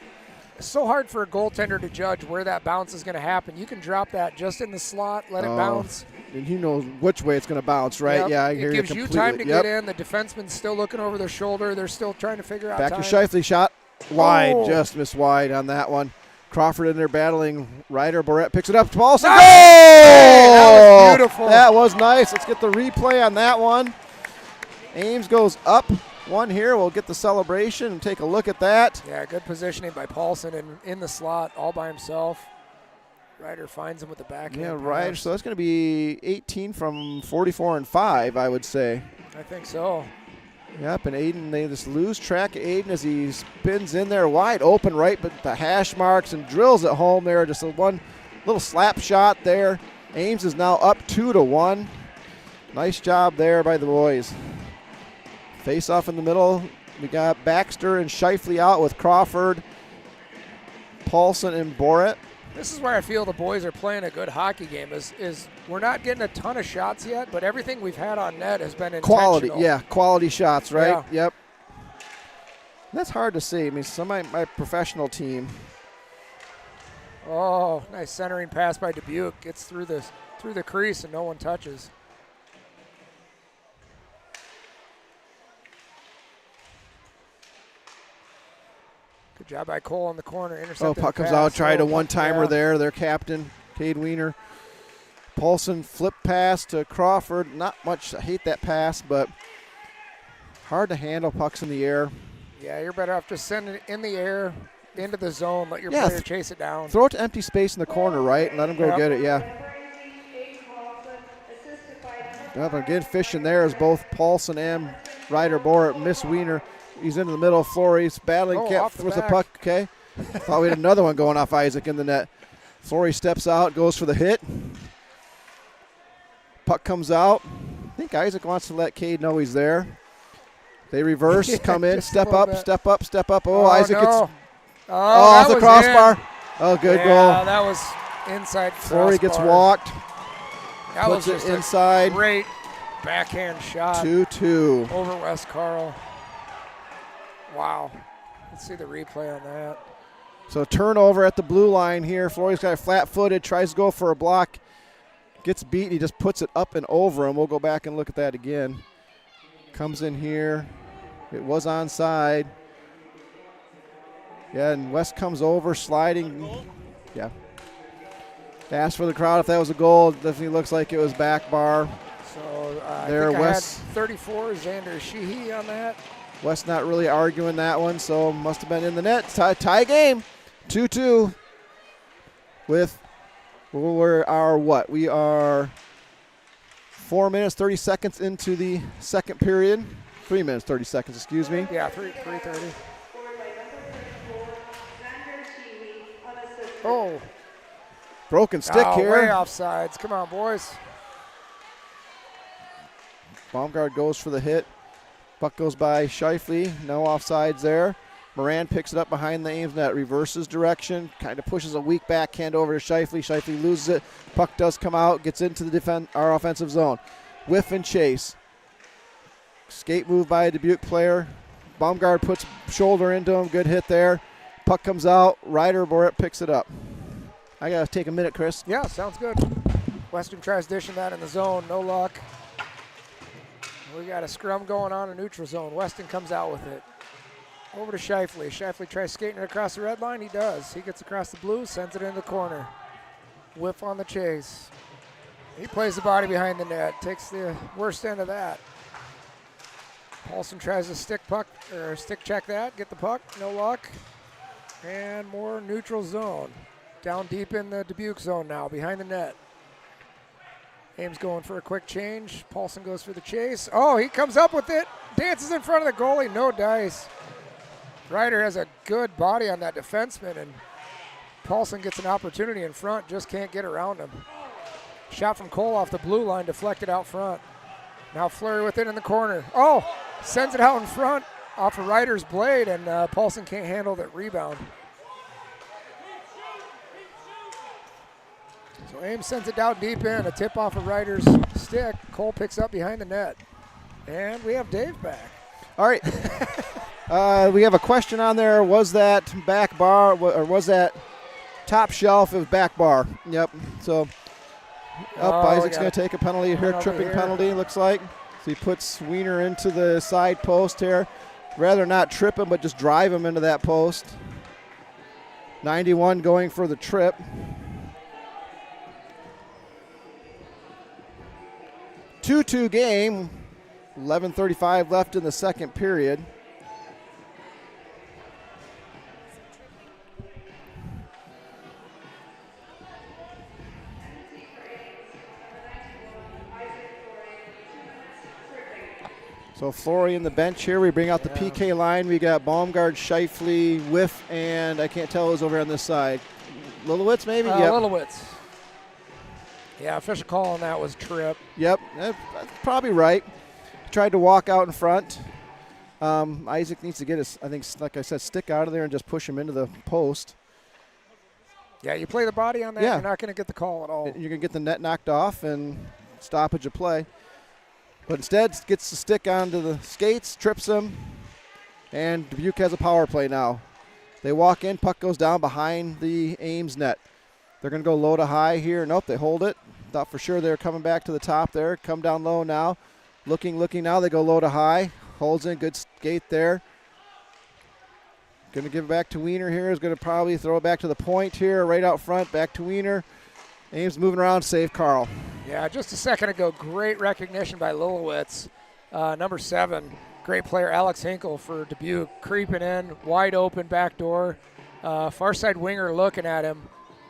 It's so hard for a goaltender to judge where that bounce is going to happen. You can drop that just in the slot, let it bounce. And you know which way it's going to bounce, right? Yep. Yeah, I hear you completely. It gives you time to get in. The defenseman's still looking over their shoulder. They're still trying to figure out Back time. to Shifley, shot wide. Just missed wide on that one. Crawford in there battling. Ryder, Borat picks it up. Paulson. Nice! Hey, that was beautiful. That was nice. Let's get the replay on that one. Ames goes up one here. We'll get the celebration and take a look at that. Yeah, good positioning by Paulson and in the slot all by himself. Ryder finds him with the backhand. Yeah, Ryder. So that's going to be 18 from 44 and 5, I would say. I think so. Yep, and Aiden, they just lose track of Aiden as he spins in there wide open right, but the hash marks and drills it home there. Just a one little slap shot there. Ames is now up 2-1. Nice job there by the boys. Face off in the middle. We got Baxter and Shifley out with Crawford, Paulson, and Borat. This is where I feel the boys are playing a good hockey game. Is we're not getting a ton of shots yet, but everything we've had on net has been Quality, intentional. yeah, quality shots, right? Yeah. Yep. That's hard to see. I mean, some of my professional team. Oh, nice centering pass by Dubuque. Gets through the crease and no one touches. Good job by Cole in the corner. Intercepted. Puck the comes pass. out, tried a puck- one-timer yeah. there. Their captain, Cade Wiener. Paulson flip pass to Crawford. Not much. I hate that pass, but hard to handle pucks in the air. Yeah, you're better off just sending it in the air into the zone. Let your Yeah, player chase it down. Throw it to empty space in the corner, right, and let him go Yep. get it, yeah. Yep, again, fishing there is both Paulson and Ryder Borat. Miss Wiener. He's into the middle. Florey's battling. Oh, Kept off the with the back. puck. Okay. Thought we had another one going off Isaac in the net. Florey steps out, goes for the hit. Puck comes out. I think Isaac wants to let Cade know he's there. They reverse, Yeah, come in, just a step little up, bit. step up, step up. Oh, Isaac no. gets That off the was crossbar. in. Oh, good Yeah, goal. that was inside Florey gets crossbar. walked, That puts was it just inside. a great backhand shot 2-2. over West Carl. Wow. Let's see the replay on that. So turnover at the blue line here. Florey's got flat-footed, tries to go for a block, gets beat. He just puts it up and over him. We'll go back and look at that again. Comes in here. It was onside. Yeah, and West comes over, sliding. Yeah. Asked for the crowd if that was a goal. It definitely looks like it was back bar. So There, I think Wes. I had 34 Xander Sheehy on that. West not really arguing that one, so must have been in the net. Tie game. 2-2 with we are 4 minutes 30 seconds into the second period. 3 minutes 30 seconds, excuse me. Yeah, 3:30. Oh, Broken stick way here. offsides. Come on, boys. Baumgart goes for the hit. Puck goes by Shifley. No offsides there. Moran picks it up behind the Ames net. Reverses direction. Kind of pushes a weak backhand over to Shifley. Shifley loses it. Puck does come out. Gets into the our offensive zone. Whiff and chase. Skate move by a Dubuque player. Baumgart puts shoulder into him. Good hit there. Puck comes out. Ryder Boret picks it up. I got to take a minute, Chris. Yeah, sounds good. Western tries dishing that in the zone. No luck. We got a scrum going on in neutral zone. Weston comes out with it. Over to Shifley. Shifley tries skating it across the red line. He does. He gets across the blue, sends it in the corner. Whiff on the chase. He plays the body behind the net. Takes the worst end of that. Paulson tries to stick check that. Get the puck. No luck. And more neutral zone. Down deep in the Dubuque zone now, behind the net. Ames going for a quick change. Paulson goes for the chase. Oh, he comes up with it. Dances in front of the goalie. No dice. Ryder has a good body on that defenseman, and Paulson gets an opportunity in front, just can't get around him. Shot from Cole off the blue line, deflected out front. Now Fleury with it in the corner. Oh, sends it out in front off of Ryder's blade, and Paulson can't handle that rebound. So Ames sends it down deep in, a tip off of Ryder's stick. Cole picks up behind the net. And we have Dave back. All right. We have a question on there. Was that back bar, or was that top shelf of back bar? Yep. So Isaac's going to take a penalty here, tripping penalty, looks like. So he puts Wiener into the side post here. Rather not trip him, but just drive him into that post. 91 going for the trip. Two-two game. 11:35 left in the second period. So Fleury in the bench here. We bring out the PK line. We got Baumgart, Shifley, Whiff, and I can't tell who's over on this side. Littlewitz maybe? Yep. Littlewitz. Yeah, official call on that was trip. Yep, that's probably right. Tried to walk out in front. Isaac needs to get his, I think, like I said, stick out of there and just push him into the post. Yeah, you play the body on that, Yeah. you're not going to get the call at all. You're going to get the net knocked off and stoppage of play. But instead, gets the stick onto the skates, trips them, and Dubuque has a power play now. They walk in, puck goes down behind the Ames net. They're going to go low to high here. Nope, they hold it. Thought for sure they were coming back to the top there. Come down low now. Looking now. They go low to high. Holds in, good skate there. Going to give it back to Wiener here. Is going to probably throw it back to the point here, right out front. Back to Wiener. Ames moving around, save Carl. Yeah, just a second ago, great recognition by Lilowitz. Number 7, great player Alex Hinkle for Dubuque, creeping in, wide open back door. Far side winger looking at him,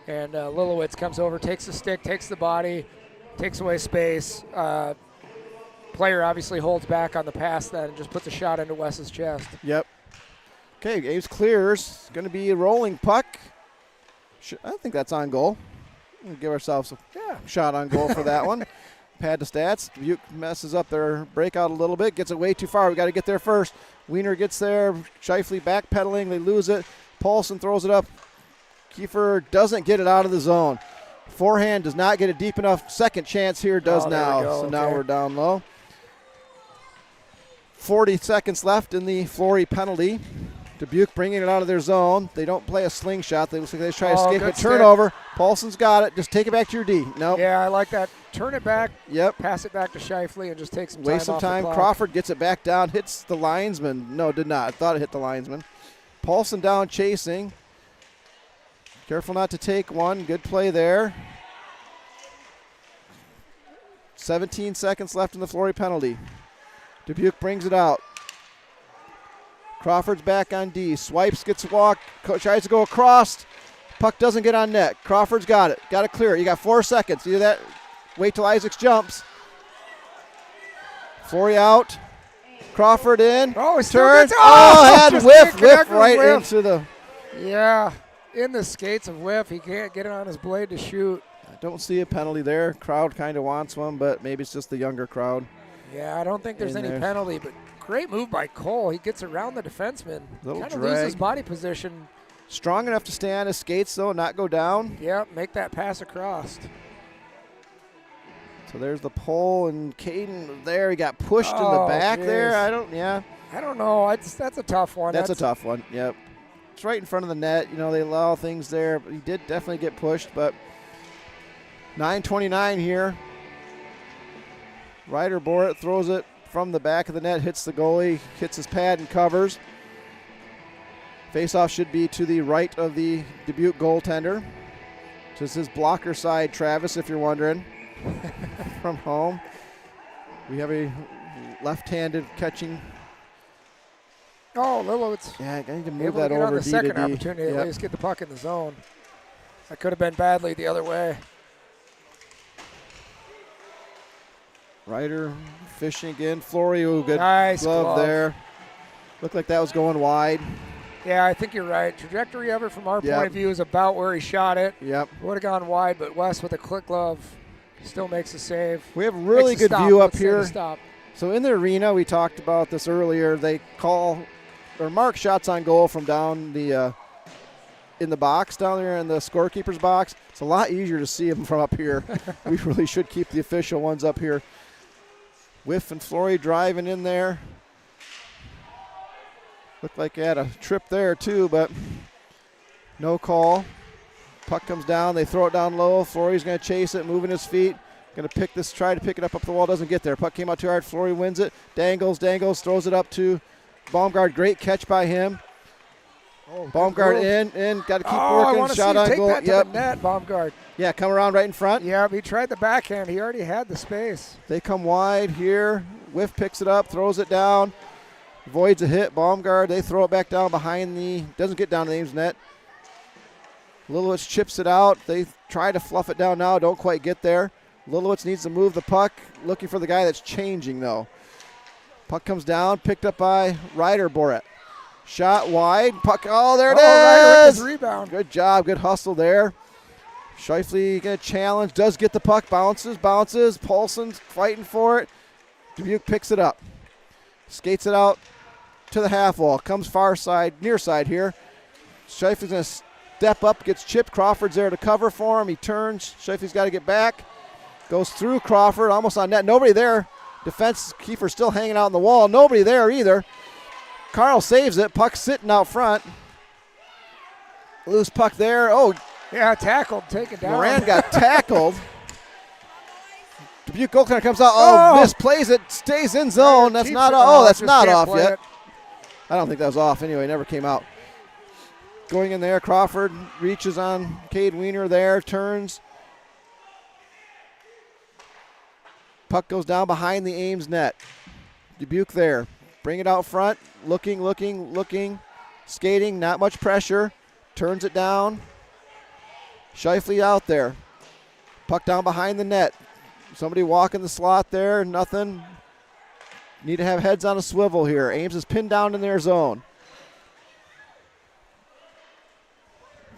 and Lilowitz comes over, takes the stick, takes the body, takes away space. Player obviously holds back on the pass then and just puts a shot into Wes's chest. Yep. Okay, Ames clears. Going to be a rolling puck. I think that's on goal. We'll give ourselves a shot on goal for that one. Pad the stats. Dubuque messes up their breakout a little bit. Gets it way too far. We got to get there first. Wiener gets there. Scheifele backpedaling. They lose it. Paulson throws it up. Kiefer doesn't get it out of the zone. Forehand does not get it deep enough. Second chance here does now. So now we're down low. 40 seconds left in the Flory penalty. Dubuque bringing it out of their zone. They don't play a slingshot. They try to escape it. Turnover. Paulson's got it. Just take it back to your D. Nope. Yeah, I like that. Turn it back. Yep. Pass it back to Scheifele and just take some time Waste some time. Crawford gets it back down. Hits the linesman. No, did not. I thought it hit the linesman. Paulson down chasing. Careful not to take one. Good play there. 17 seconds left in the Flory penalty. Dubuque brings it out. Crawford's back on D. Swipes, gets walked, tries to go across. Puck doesn't get on net. Crawford's got it. Got to clear it. You got 4 seconds. You do that. Wait till Isaacs jumps. Flory out. Crawford in. Oh, he turns. still had whiff right whiff. into the. Yeah, in the skates of whiff. He can't get it on his blade to shoot. I don't see a penalty there. Crowd kind of wants one, but maybe it's just the younger crowd. Yeah, I don't think there's any penalty, but great move by Cole. He gets around the defenseman. Kind of loses body position. Strong enough to stay on his skates, though, not go down. Yep, make that pass across. So there's the pole, and Caden there. He got pushed in the back there. I don't know. That's a tough one. That's a tough one, yep. It's right in front of the net. You know, they allow things there. But he did definitely get pushed, but 9:29 here. Ryder Borat throws it from the back of the net, hits the goalie, hits his pad and covers. Faceoff should be to the right of the Dubuque goaltender. This is blocker side, Travis, if you're wondering, from home. We have a left-handed catching. Oh, Lilowitz. Yeah, I need to move that over. On the D second to D. opportunity, at least get the puck in the zone. That could have been badly the other way. Ryder fishing again. Flory, good nice glove there. Looked like that was going wide. Yeah, I think you're right. Trajectory of it from our point of view is about where he shot it. Yep. Would have gone wide, but Wes with a quick glove still makes a save. We have really good view up here. So in the arena, we talked about this earlier. They call or mark shots on goal from down the in the box down there in the scorekeeper's box. It's a lot easier to see them from up here. We really should keep the official ones up here. Whiff and Flory driving in there. Looked like they had a trip there too, but no call. Puck comes down. They throw it down low. Flory's going to chase it, moving his feet. Going to try to pick it up the wall. Doesn't get there. Puck came out too hard. Flory wins it. Dangles, throws it up to Baumgart. Great catch by him. Oh, Baumgart in. Got to keep working. Shot on goal. Take that to the net, Baumgart. Yeah, come around right in front. Yeah, he tried the backhand. He already had the space. They come wide here. Whiff picks it up, throws it down. Avoids a hit. Baumgart, they throw it back down behind doesn't get down to the Ames net. Lilowitz chips it out. They try to fluff it down now. Don't quite get there. Lilowitz needs to move the puck. Looking for the guy that's changing, though. Puck comes down, picked up by Ryder Borat. Shot wide. Puck, there it is. Ryder with his rebound. Good job. Good hustle there. Scheifele going to challenge. Does get the puck. Bounces. Paulson's fighting for it. Dubuque picks it up. Skates it out to the half wall. Comes far side, near side here. Scheifele's going to step up, gets chipped. Crawford's there to cover for him. He turns. Shifley's got to get back. Goes through Crawford, almost on net. Nobody there. Defense, Kiefer still hanging out on the wall. Nobody there either. Carl saves it. Puck sitting out front. Loose puck there. Oh, yeah, tackled, taken down. Moran got tackled. Dubuque goaltender comes out. Oh, misplays it. Stays in zone. That's not. Oh, that's not off yet. I don't think that was off. Anyway, never came out. Going in there, Crawford reaches on Cade Wiener there. Turns. Puck goes down behind the Ames net. Dubuque there. Bring it out front. Looking. Skating. Not much pressure. Turns it down. Shifley out there. Puck down behind the net. Somebody walking the slot there. Nothing. Need to have heads on a swivel here. Ames is pinned down in their zone.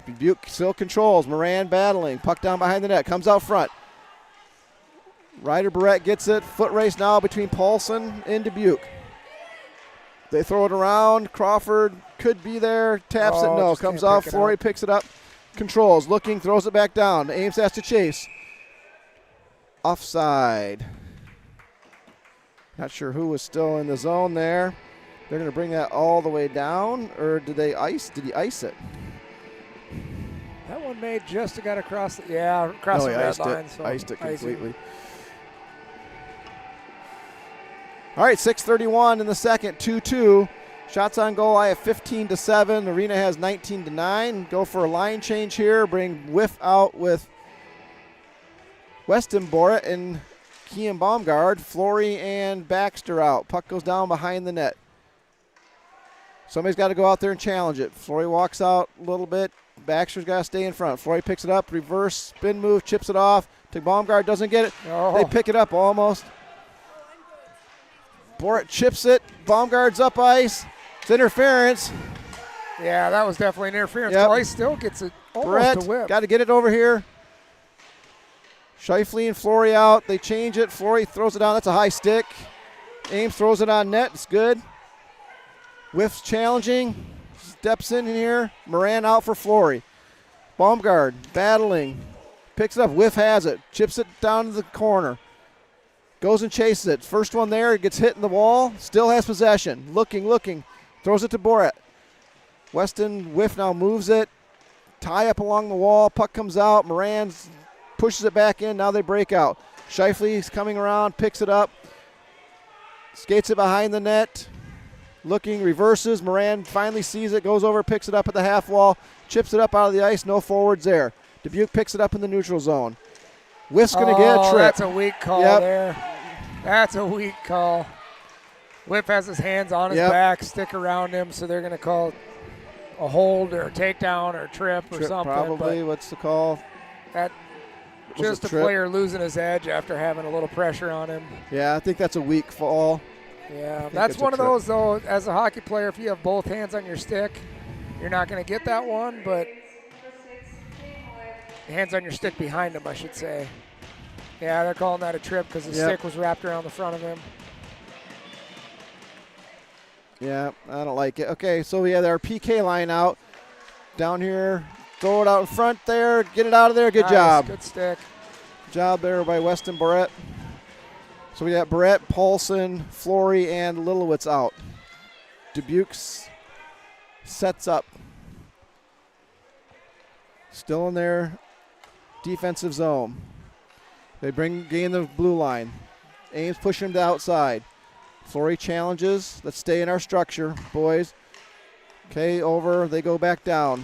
Dubuque still controls. Moran battling. Puck down behind the net. Comes out front. Ryder Barrett gets it. Foot race now between Paulson and Dubuque. They throw it around. Crawford could be there. Taps it. No. Comes off. Flory picks it up. Controls. Looking. Throws it back down. Ames has to chase. Offside. Not sure who was still in the zone there. They're going to bring that all the way down. Or did he ice it? That one may just have got across the red line. So iced it completely. All right, 6:31 in the second, 2-2. Shots on goal, I have 15-7. Arena has 19-9. Go for a line change here. Bring Whiff out with Weston Borat and Kean Baumgard. Flory and Baxter out. Puck goes down behind the net. Somebody's got to go out there and challenge it. Flory walks out a little bit. Baxter's got to stay in front. Flory picks it up, reverse spin move, chips it off. To Baumgard, doesn't get it. Oh. They pick it up almost. Borat chips it. Baumgard's up ice. It's interference. Yeah, that was definitely an interference. Yep. Flory still gets it almost Brett, a whip. Got to get it over here. Shifley and Flory out. They change it. Flory throws it down. That's a high stick. Ames throws it on net. It's good. Whiff's challenging. Steps in here. Moran out for Flory. Baumgard battling. Picks it up. Whiff has it. Chips it down to the corner. Goes and chases it. First one there. Gets hit in the wall. Still has possession. Looking. Throws it to Borat. Weston Whiff now moves it. Tie up along the wall. Puck comes out. Moran pushes it back in. Now they break out. Shifley's coming around. Picks it up. Skates it behind the net. Looking, reverses. Moran finally sees it. Goes over, picks it up at the half wall. Chips it up out of the ice. No forwards there. Dubuque picks it up in the neutral zone. Whiff's going to get a trip. That's a weak call there. That's a weak call. Whiff has his hands on his back, stick around him, so they're going to call a hold or a takedown or a trip or something. Probably. What's the call? That just a player losing his edge after having a little pressure on him. Yeah, I think that's a weak fall. Yeah, that's one of those, though, as a hockey player, if you have both hands on your stick, you're not going to get that one, but hands on your stick behind him, I should say. Yeah, they're calling that a trip because the stick was wrapped around the front of him. Yeah, I don't like it. Okay, so we have our PK line out. Down here, throw it out in front there, get it out of there. Good job. Good stick. Good job there by Weston Barrett. So we got Barrett, Paulson, Flory, and Lilowitz out. Dubuque sets up. Still in their defensive zone. They gain the blue line. Ames pushing him to outside. Flory challenges. Let's stay in our structure, boys. Okay, over. They go back down.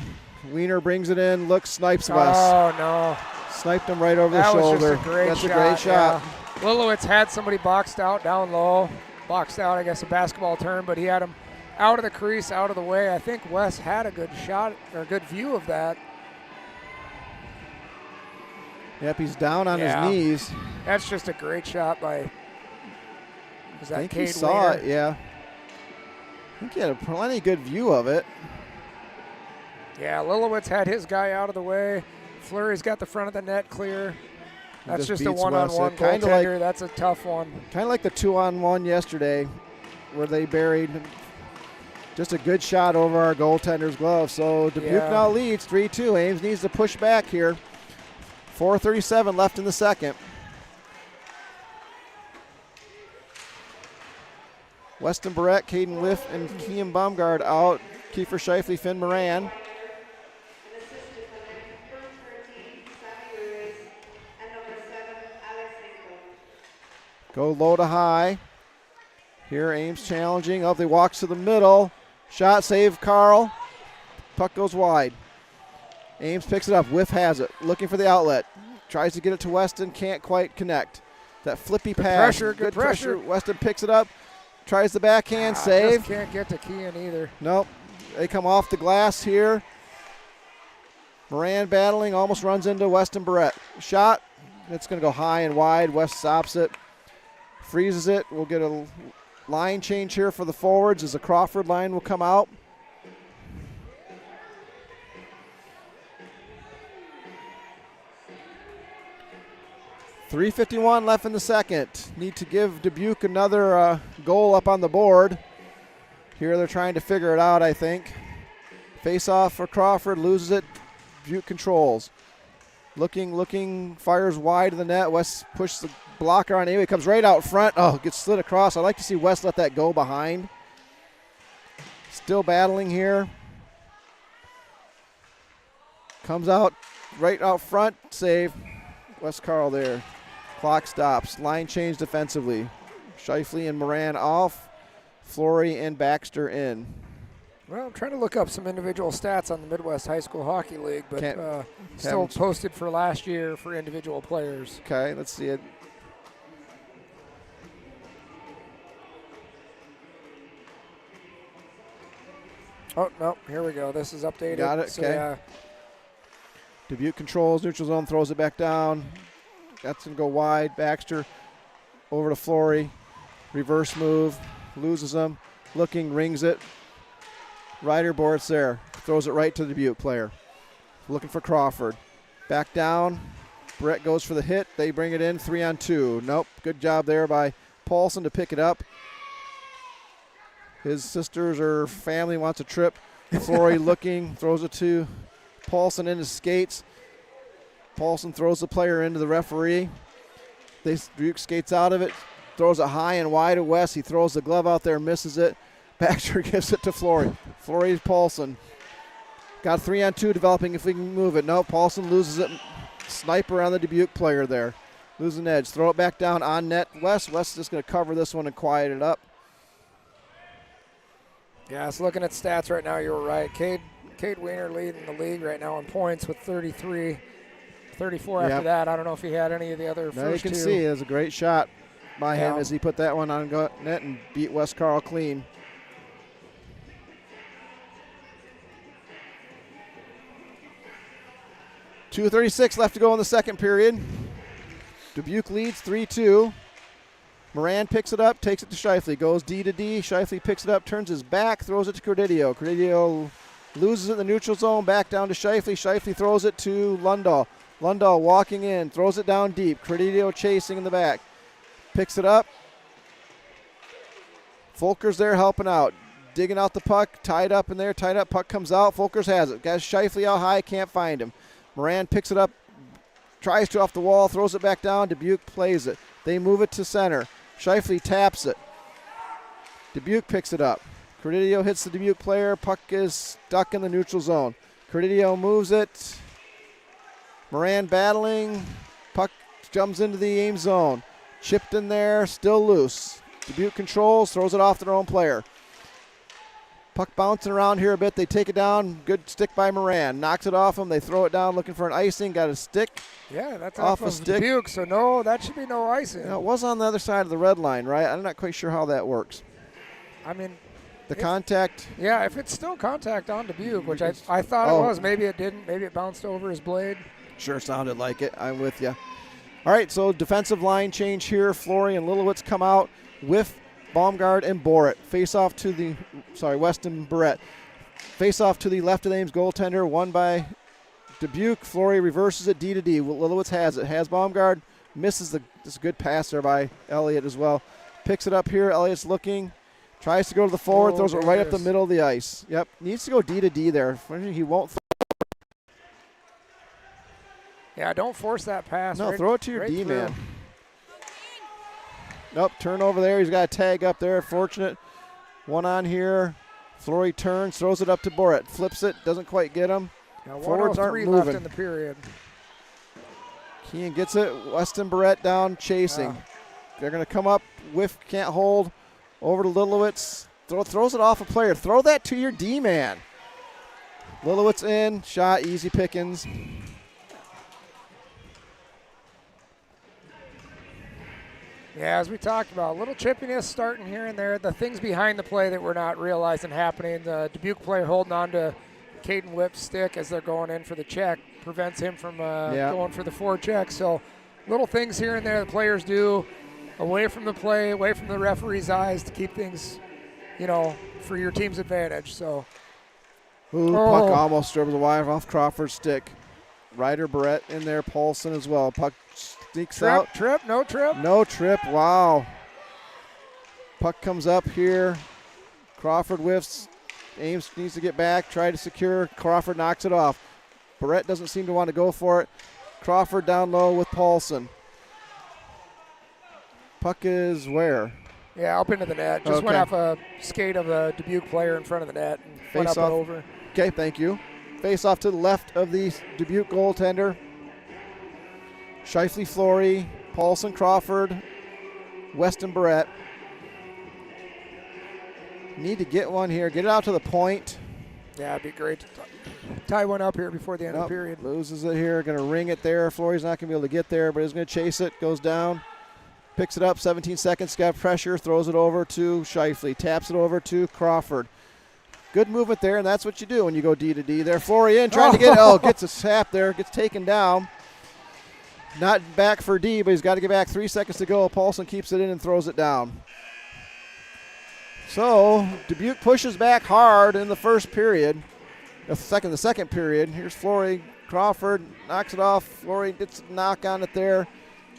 Wiener brings it in. Looks, snipes us. Oh, no. Sniped him right over the shoulder. That's a great shot. Lilowitz had somebody boxed out down low. Boxed out, I guess, a basketball term, but he had him out of the crease, out of the way. I think Wes had a good shot or a good view of that. Yep, he's down on his knees. That's just a great shot by, was that I think Cade he saw Wiener? it, yeah. I think he had a plenty good view of it. Yeah, Lilowitz had his guy out of the way. Fleury's got the front of the net clear. That's just a one-on-one goaltender. That's a tough one. Kind of like the 2-on-1 yesterday where they buried Just a good shot over our goaltender's glove. So Dubuque now leads 3-2. Ames needs to push back here. 4:37 left in the second. Weston Barrett, Caden Whiff, and Kean Baumgard out. Kiefer Scheifele, Finn Moran. Go low to high. Here Ames challenging. Up, they walks to the middle. Shot, save, Carl. Puck goes wide. Ames picks it up. Whiff has it. Looking for the outlet. Tries to get it to Weston. Can't quite connect. That flippy pass. Good pressure. Weston picks it up. Tries the backhand. Save. Just can't get to Kean either. Nope. They come off the glass here. Moran battling. Almost runs into Weston Barrett. Shot. It's going to go high and wide. West stops it. Freezes it. We'll get a line change here for the forwards as the Crawford line will come out. .351 left in the second. Need to give Dubuque another goal up on the board. Here they're trying to figure it out, I think. Face off for Crawford, loses it. Dubuque controls. Looking, fires wide of the net. West pushes the blocker on anyway. Comes right out front. Oh, gets slid across. I'd like to see West let that go behind. Still battling here. Comes out right out front. Save. West Carl there. Clock stops. Line change defensively. Scheifele and Moran off. Flory and Baxter in. Well, I'm trying to look up some individual stats on the Midwest High School Hockey League, but still posted for last year for individual players. Okay, let's see it. Oh, no, here we go. This is updated. Got it, so, okay. yeah. Dubuque controls, neutral zone, throws it back down. That's going to go wide. Baxter over to Flory. Reverse move, loses him. Looking, rings it. Ryder boards there. Throws it right to the Dubuque player. Looking for Crawford. Back down. Brett goes for the hit. They bring it in 3-on-2. Nope. Good job there by Paulson to pick it up. His sisters or family wants a trip. Flory looking. Throws it to Paulson in his skates. Paulson throws the player into the referee. Dubuque skates out of it. Throws it high and wide to West. He throws the glove out there, misses it. Baxter gives it to Flory. Flory Paulson. Got 3-on-2 developing if we can move it. No, Paulson loses it. Sniper on the Dubuque player there. Losing edge. Throw it back down on net. West is just going to cover this one and quiet it up. Yeah, so looking at stats right now, you were right. Cade Wiener leading the league right now in points with 33. 34 after that. I don't know if he had any of the other first two. You can see it was a great shot by him as he put that one on net and beat West Carl clean. .236 left to go in the second period. Dubuque leads 3-2. Moran picks it up, takes it to Scheifele, goes D to D. Scheifele picks it up, turns his back, throws it to Credidio. Credidio loses it in the neutral zone, back down to Scheifele. Scheifele throws it to Lundahl. Lundahl walking in, throws it down deep. Credidio chasing in the back. Picks it up. Folkers there helping out. Digging out the puck, tied up in there, tied up, puck comes out. Folkers has it. Got Scheifele out high, can't find him. Moran picks it up, tries to off the wall, throws it back down. Dubuque plays it. They move it to center. Scheifele taps it. Dubuque picks it up. Credidio hits the Dubuque player. Puck is stuck in the neutral zone. Credidio moves it. Moran battling. Puck jumps into the Ames zone. Chipped in there, still loose. Dubuque controls, throws it off their own player. Puck bouncing around here a bit. They take it down. Good stick by Moran. Knocks it off him. They throw it down looking for an icing. Got a stick. Yeah, that's off of stick. Dubuque, so no, that should be no icing. It was on the other side of the red line, right? I'm not quite sure how that works. I mean, the contact. Yeah, if it's still contact on Dubuque, which I thought it was. Maybe it didn't. Maybe it bounced over his blade. Sure sounded like it. I'm with you. All right, so defensive line change here. Flory and Lilowitz come out with Baumgard and Boret. Face off to the, Weston Barrett. Face off to the left of the Ames goaltender, won by Dubuque. Flory reverses it D to D. Lilowitz has it. Has Baumgard. Misses this good pass there by Elliott as well. Picks it up here. Elliott's looking. Tries to go to the forward, Oh, throws it right up the dangerous. middle of the ice. Yep, needs to go D to D there. He won't. Yeah, don't force that pass. No, right, throw it to your right D through. man. Nope, turnover there. He's got a tag up there. Fortunate. One on here. Flory turns, throws it up to Boret. Flips it, doesn't quite get him. Now Forwards aren't 1:03 moving. left in the period. Keane gets it. Weston Barrett down chasing. They're going to come up. Whiff, can't hold. Over to Lilowitz. Throws it off a player. Throw that to your D-man. Lilowitz in. Shot. Easy pickings. Yeah, as we talked about, a little chippiness starting here and there. The things behind the play that we're not realizing happening. The Dubuque player holding on to Caden Whip's stick as they're going in for the check prevents him from going for the forecheck. So little things here and there the players do away from the play, away from the referee's eyes to keep things, for your team's advantage. So, Puck almost dribbles wide off Crawford's stick. Ryder Barrett in there, Paulson as well. Puck sneaks out. No trip. No trip, wow. Puck comes up here. Crawford whiffs. Ames needs to get back, try to secure. Crawford knocks it off. Barrett doesn't seem to want to go for it. Crawford down low with Paulson. Puck is where? Yeah, up into the net. Just went off a skate of a Dubuque player in front of the net and went up and over. Okay, thank you. Face off to the left of the Dubuque goaltender. Shifley, Flory, Paulson, Crawford, Weston Barrett. Need to get one here. Get it out to the point. Yeah, it'd be great to tie one up here before the end of the period. Loses it here. Going to ring it there. Flory's not going to be able to get there, but he's going to chase it. Goes down. Picks it up. 17 seconds. Got pressure. Throws it over to Shifley. Taps it over to Crawford. Good movement there, and that's what you do when you go D to D there. Flory in, trying to get it. Gets a tap there. Gets taken down. Not back for D, but he's got to get back. 3 seconds to go. Paulson keeps it in and throws it down. So Dubuque pushes back hard in the first period. The second period. Here's Flory. Crawford knocks it off. Flory gets a knock on it there.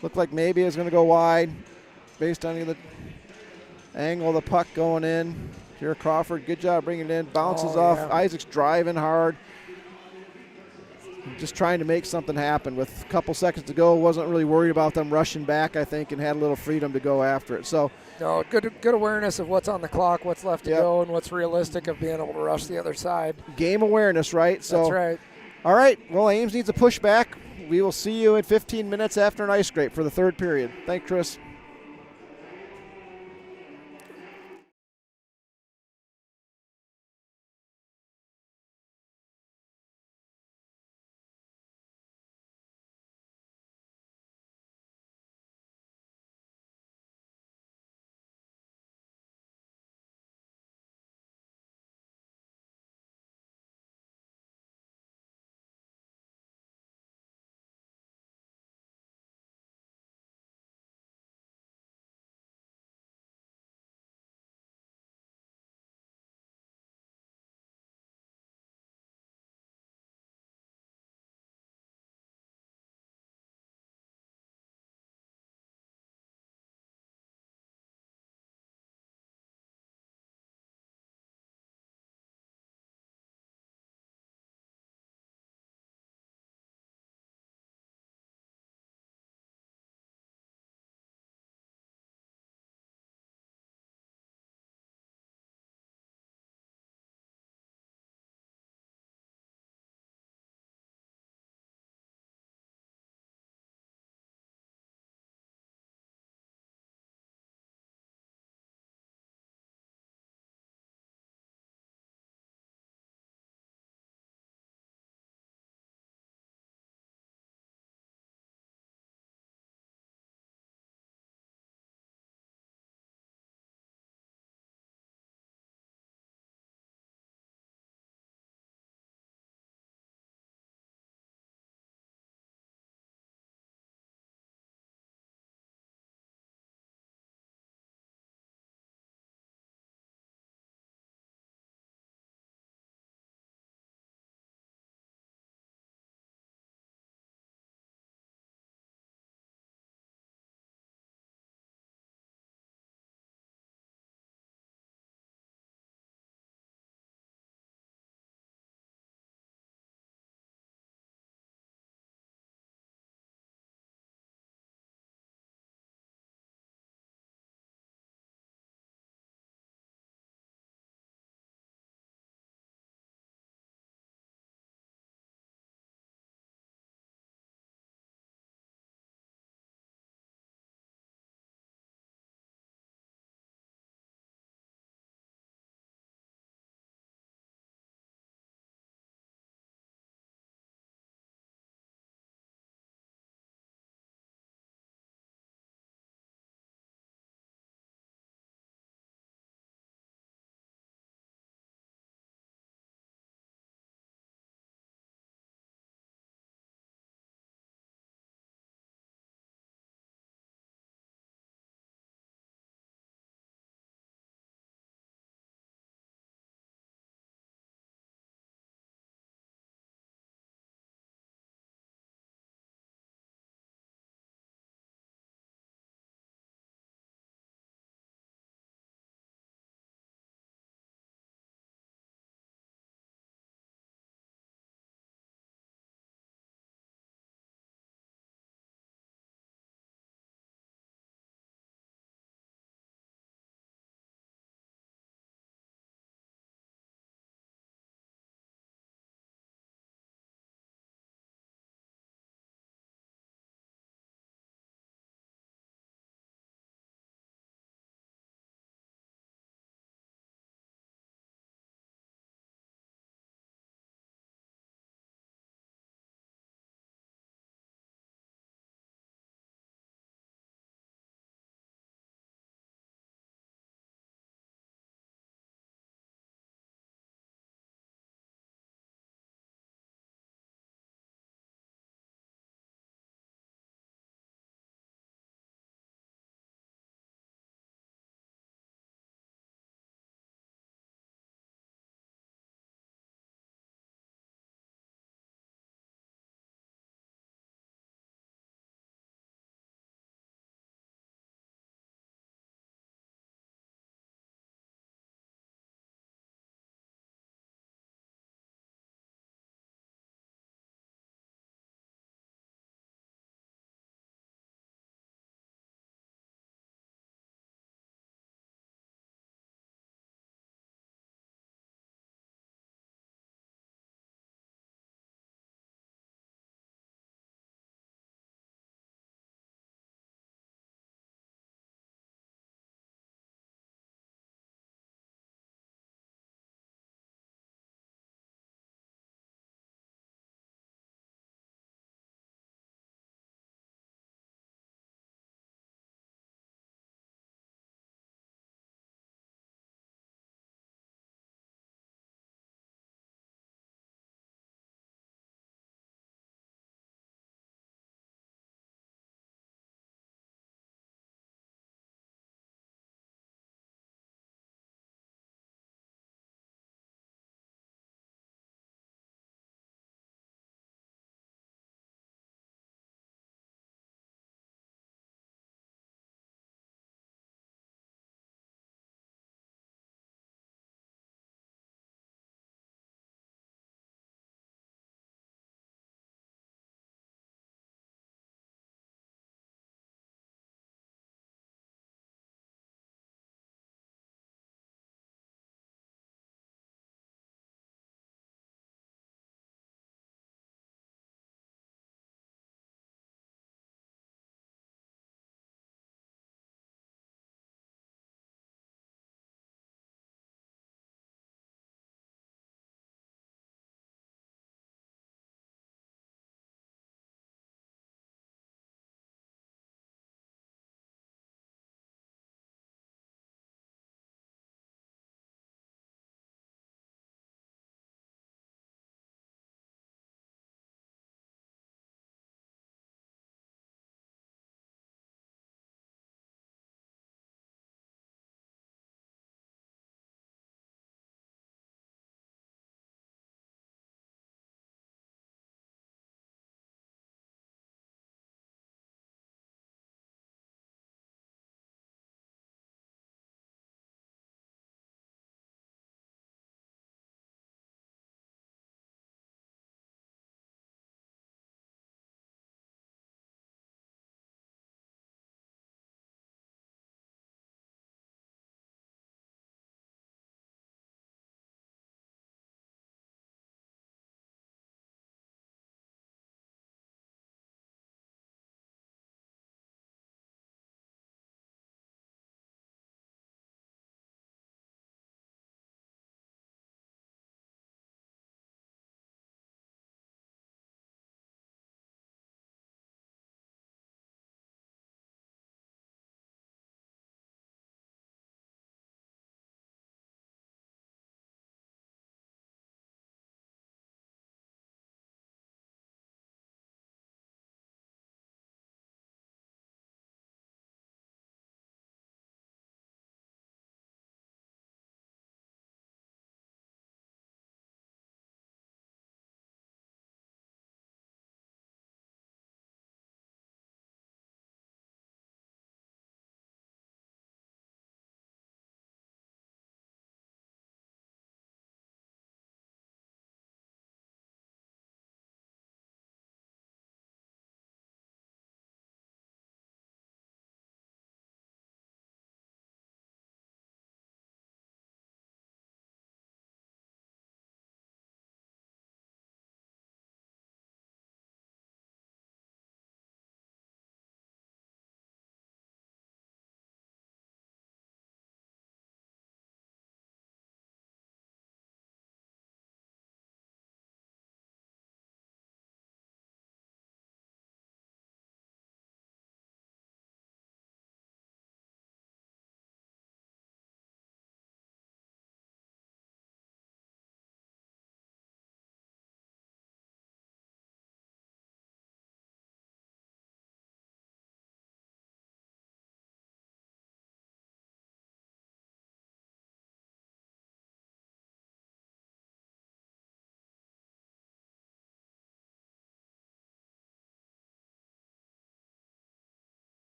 Looked like maybe it's going to go wide based on the angle of the puck going in. Here Crawford, good job bringing it in. Bounces off. Isaac's driving hard. Just trying to make something happen. With a couple seconds to go, wasn't really worried about them rushing back, I think, and had a little freedom to go after it. So, no, good awareness of what's on the clock, what's left to go, and what's realistic of being able to rush the other side. Game awareness, right? So, that's right. All right, well, Ames needs a pushback. We will see you in 15 minutes after an ice scrape for the third period. Thanks, Chris.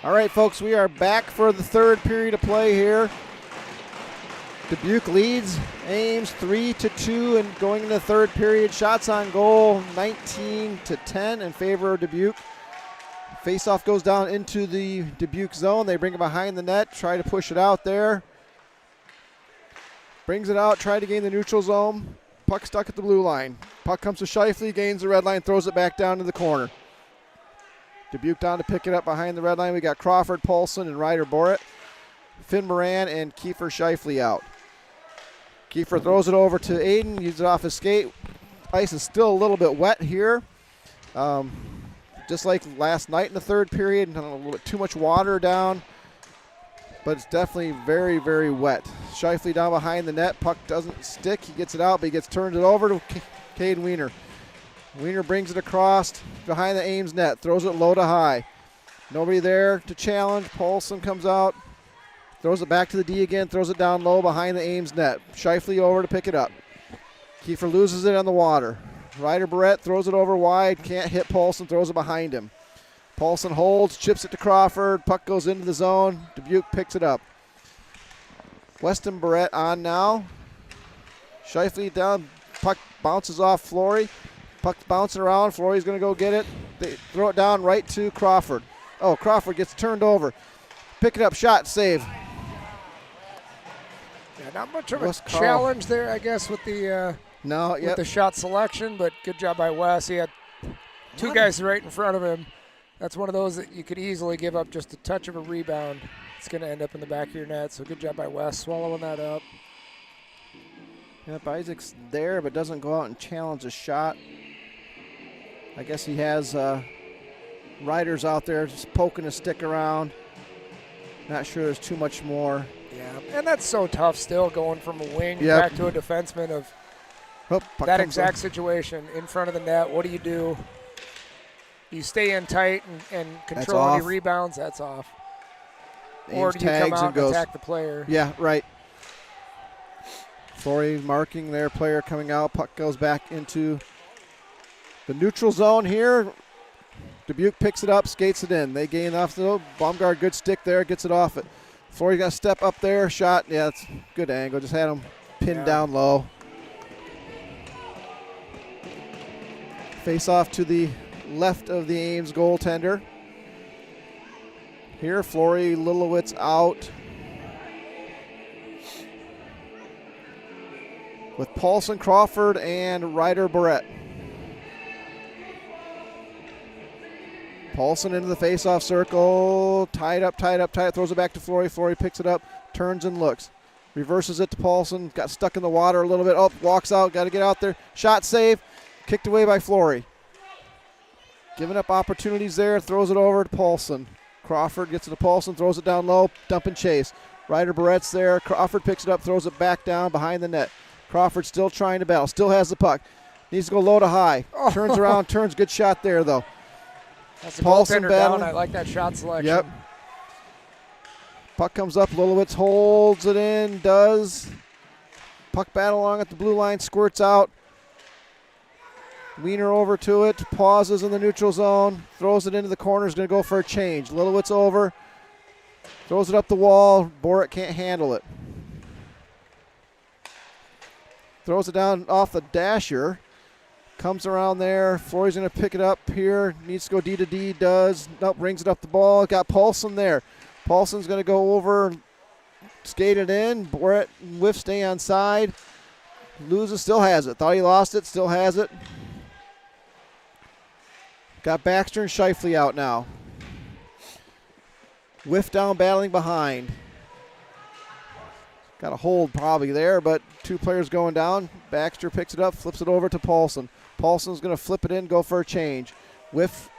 All right, folks, we are back for the third period of play here. Dubuque leads Ames 3-2, and going into the third period, shots on goal 19-10 in favor of Dubuque. Faceoff goes down into the Dubuque zone. They bring it behind the net, try to push it out there. Brings it out, try to gain the neutral zone. Puck stuck at the blue line. Puck comes to Shifley, gains the red line, throws it back down to the corner. Dubuque down to pick it up behind the red line. We got Crawford, Paulson, and Ryder Borrett. Finn Moran and Kiefer Shifley out. Kiefer throws it over to Aiden, uses it off his skate. Ice is still a little bit wet here. Just like last night in the third period, a little bit too much water down, but it's definitely very, very wet. Shifley down behind the net. Puck doesn't stick. He gets it out, but he turns it over to Cade Wiener. Wiener brings it across behind the Ames net, throws it low to high. Nobody there to challenge. Paulson comes out, throws it back to the D again, throws it down low behind the Ames net. Shifley over to pick it up. Kiefer loses it on the water. Ryder Barrett throws it over wide, can't hit Paulson, throws it behind him. Paulson holds, chips it to Crawford, puck goes into the zone. Dubuque picks it up. Weston Barrett on now. Shifley down, puck bounces off Flory. Puck's bouncing around, Flory's going to go get it. They throw it down right to Crawford. Oh, Crawford gets turned over. Pick it up, shot, save. Yeah, not much of a challenge there, I guess, with the with the shot selection, but good job by Wes. He had two guys right in front of him. That's one of those that you could easily give up just a touch of a rebound. It's going to end up in the back of your net, so good job by Wes swallowing that up. Yep, Isaac's there, but doesn't go out and challenge a shot. I guess he has riders out there just poking a stick around. Not sure there's too much more. Yeah, and that's so tough still going from a wing back to a defenseman of that exact situation in front of the net. What do? You stay in tight and control any rebounds? That's off. Or do you come out and attack the player? Yeah, right. Flory marking their player coming out. Puck goes back into the neutral zone here. Dubuque picks it up, skates it in. They gain off the Baumgart, good stick there, gets it off it. Flory got to step up there, shot. Yeah, it's good angle. Just had him pinned down low. Face off to the left of the Ames goaltender. Here, Flory, Littlewitz out. With Paulson, Crawford, and Ryder Barrett. Paulson into the face-off circle, tied up, throws it back to Flory. Flory picks it up, turns and looks. Reverses it to Paulson, got stuck in the water a little bit. Oh, walks out, got to get out there. Shot save, kicked away by Flory. Giving up opportunities there, throws it over to Paulson. Crawford gets it to Paulson, throws it down low, dump and chase. Ryder Barrett's there, Crawford picks it up, throws it back down behind the net. Crawford still trying to battle, still has the puck. Needs to go low to high. Turns around, good shot there though. That's a Paulson down. I like that shot selection. Yep. Puck comes up. Littlewitz holds it in. Does. Puck battle along at the blue line. Squirts out. Wiener over to it. Pauses in the neutral zone. Throws it into the corner. Is going to go for a change. Littlewitz over. Throws it up the wall. Borrett can't handle it. Throws it down off the dasher. Comes around there. Flory's going to pick it up here. Needs to go D to D. Does. Nope, brings it up the ball. Got Paulson there. Paulson's going to go over. Skate it in. Borrett whiff, stay on side. Loses, still has it. Thought he lost it, still has it. Got Baxter and Shifley out now. Whiff down, battling behind. Got a hold probably there, but two players going down. Baxter picks it up, flips it over to Paulson. Paulson's going to flip it in, go for a change. Whiff.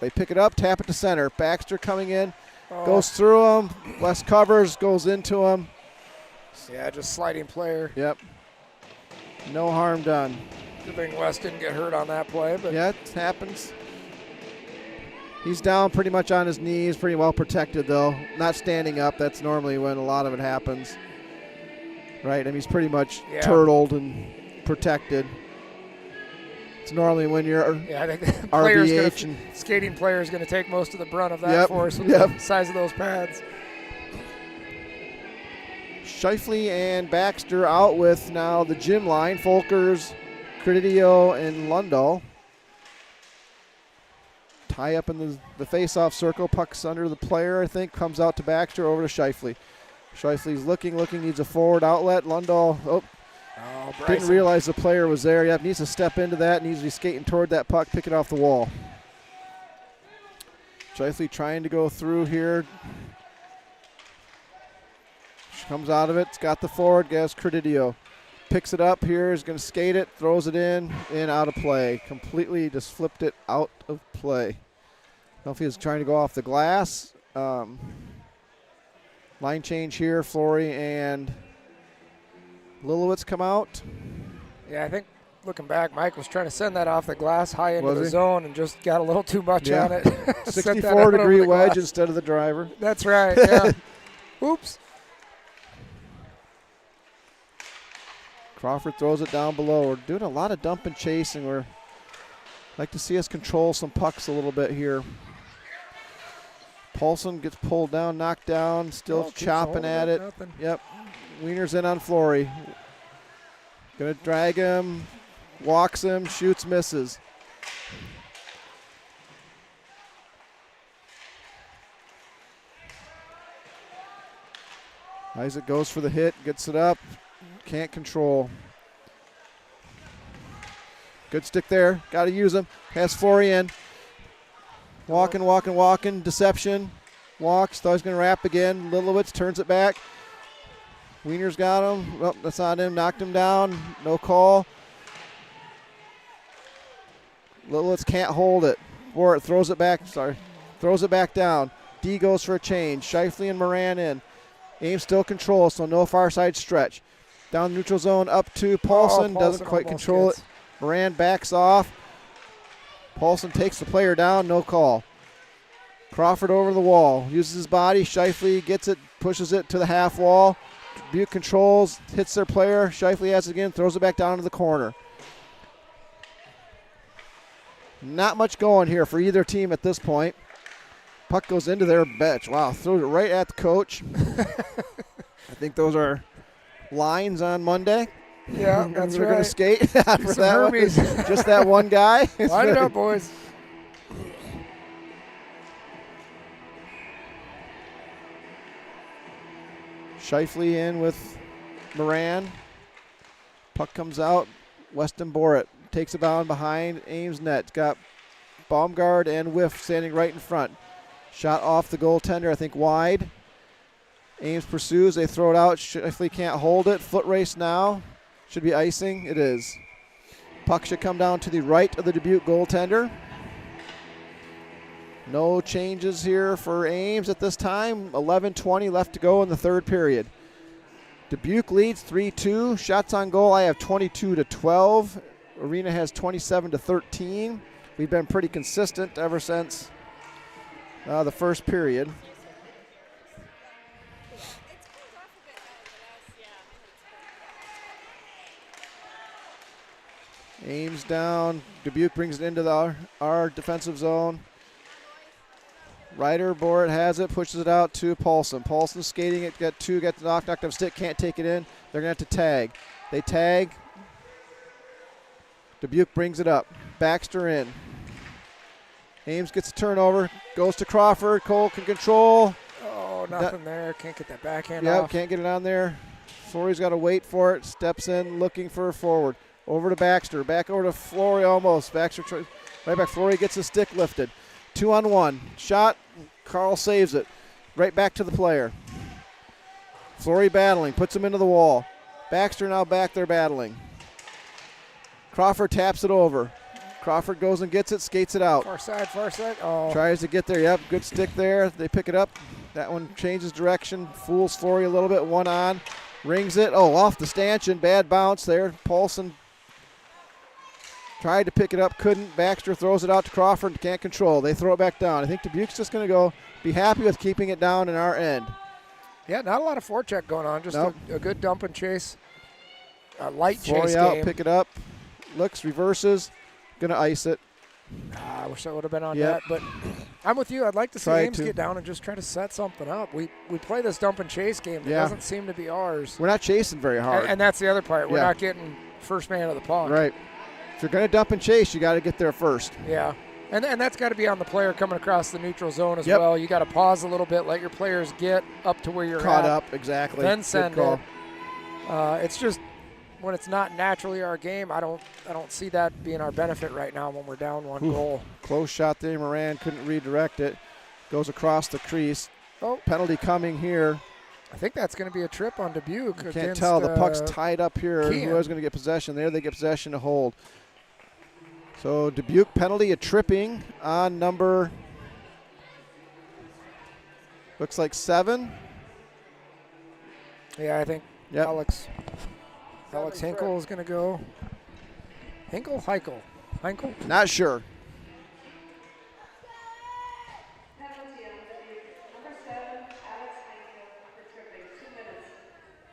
They pick it up, tap it to center. Baxter coming in, goes through him. West covers, goes into him. Yeah, just sliding player. Yep. No harm done. Good thing West didn't get hurt on that play. But yeah, it happens. He's down pretty much on his knees, pretty well protected though. Not standing up. That's normally when a lot of it happens. Right, I mean, he's pretty much turtled and protected. It's normally when you're Yeah, I think the player's RBH gonna, and skating player is going to take most of the brunt of that Yep, for us with yep. the size of those pads. Shifley and Baxter out with now the gym line. Folkers, Credidio, and Lundahl. Tie up in the face-off circle. Puck's under the player, I think. Comes out to Baxter, over to Shifley. Shifley's looking, needs a forward outlet. Lundahl, didn't realize the player was there. Yep, needs to step into that. Needs to be skating toward that puck, pick it off the wall. Shifley trying to go through here. She comes out of it. It's got the forward. Gets Credidio. Picks it up here. Is going to skate it. Throws it in out of play. Completely just flipped it out of play. I don't know if he was trying to go off the glass. Line change here. Flory and Lilowitz come out. Yeah, I think looking back, Mike was trying to send that off the glass high into Was the he? zone and just got a little too much on it. Sent that out 64-degree over the wedge glass. instead of the driver. That's right, yeah. Oops. Crawford throws it down below. We're doing a lot of dump and chasing. We're like to see us control some pucks a little bit here. Paulson gets pulled down, knocked down, still Keeps chopping holding at it. nothing. Yep. Wiener's in on Flory. Gonna drag him, walks him, shoots, misses. Isaac goes for the hit, gets it up, can't control. Good stick there, got to use him. Has Flory in. Walking, deception. Walks, thought he's going to wrap again. Lilowitz turns it back. Wiener's got him. Oh, that's not him, knocked him down. No call. Lilowitz can't hold it. Or throws it back, throws it back down. D goes for a change. Shifley and Moran in. Ames still controls, so no far side stretch. Down neutral zone, up to Paulson. Doesn't quite control it. Moran backs off. Paulson takes the player down, no call. Crawford over the wall, uses his body. Shifley gets it, pushes it to the half wall. Dubuque controls, hits their player. Shifley has it again, throws it back down to the corner. Not much going here for either team at this point. Puck goes into their bench. Wow, throws it right at the coach. I think those are lines on Monday. Yeah, that's We're right. going to skate for that Hermes. one. Just that one guy. Line it up, boys. Shifley in with Moran. Puck comes out. Weston Borat takes it down behind Ames net. It's got Baumgard and Whiff standing right in front. Shot off the goaltender, I think wide. Ames pursues. They throw it out. Shifley can't hold it. Foot race now. Should be icing. It is. Puck should come down to the right of the Dubuque goaltender. No changes here for Ames at this time. 11:20 left to go in the third period. Dubuque leads 3-2. Shots on goal, I have 22-12. Arena has 27-13. We've been pretty consistent ever since the first period. Ames down. Dubuque brings it into our defensive zone. Ryder Borat has it, pushes it out to Paulson. Paulson skating it, got the knocked up stick, can't take it in. They're going to have to tag. They tag. Dubuque brings it up. Baxter in. Ames gets a turnover, goes to Crawford. Cole can control. Oh, nothing there. Can't get that backhand Yep, off. can't get it on there. Flory's got to wait for it. Steps in, looking for a forward. Over to Baxter. Back over to Flory almost. Baxter right back. Flory gets his stick lifted. 2-on-1. Shot. Carl saves it. Right back to the player. Flory battling. Puts him into the wall. Baxter now back there battling. Crawford taps it over. Crawford goes and gets it. Skates it out. Far side. Oh. Tries to get there. Yep, good stick there. They pick it up. That one changes direction. Fools Flory a little bit. One on. Rings it. Oh, off the stanchion. Bad bounce there. Paulson tried to pick it up, couldn't. Baxter throws it out to Crawford, can't control. They throw it back down. I think Dubuque's just going to go be happy with keeping it down in our end. Yeah, not a lot of forecheck going on. Just a good dump and chase. A light Flory chase out, game. pick it up. Looks, reverses. Going to ice it. I wish I would have been on Yep. that, but I'm with you. I'd like to see Try Ames to. get down and just try to set something up. We play this dump and chase game. It Yeah. doesn't seem to be ours. We're not chasing very hard. And that's the other part. We're Yeah. not getting first man of the puck. Right. If you're going to dump and chase, you got to get there first. Yeah. And that's got to be on the player coming across the neutral zone as Yep. well. You got to pause a little bit, let your players get up to where you're Caught at, up, exactly. then Good send call. it. It's just when it's not naturally our game, I don't see that being our benefit right now when we're down one goal. Close shot there. Moran couldn't redirect it. Goes across the crease. Oh. Penalty coming here. I think that's going to be a trip on Dubuque. Can't against, tell. The puck's tied up here. Kean. Who is going to get possession? There they get possession to hold. So Dubuque penalty, a tripping on number, looks like 7. Yeah, I think Yep. Alex Hinkle is going to go. Heichel? Not sure. Penalty on Dubuque. Number 7, Alex Heinkel for tripping. 2 minutes.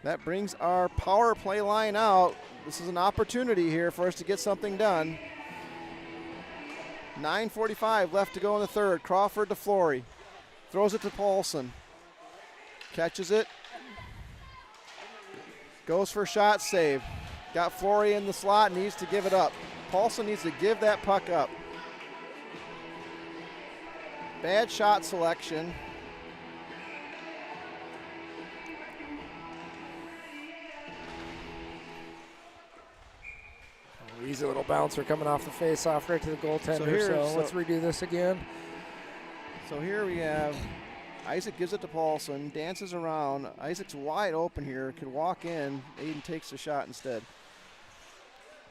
That brings our power play line out. This is an opportunity here for us to get something done. 9:45 left to go in the third. Crawford to Flory. Throws it to Paulson. Catches it. Goes for a shot, save. Got Flory in the slot, needs to give it up. Paulson needs to give that puck up. Bad shot selection. Easy little bouncer coming off the face-off right to the goaltender. So let's redo this again. So here we have Isaac gives it to Paulson, dances around. Isaac's wide open here, could walk in. Aiden takes the shot instead.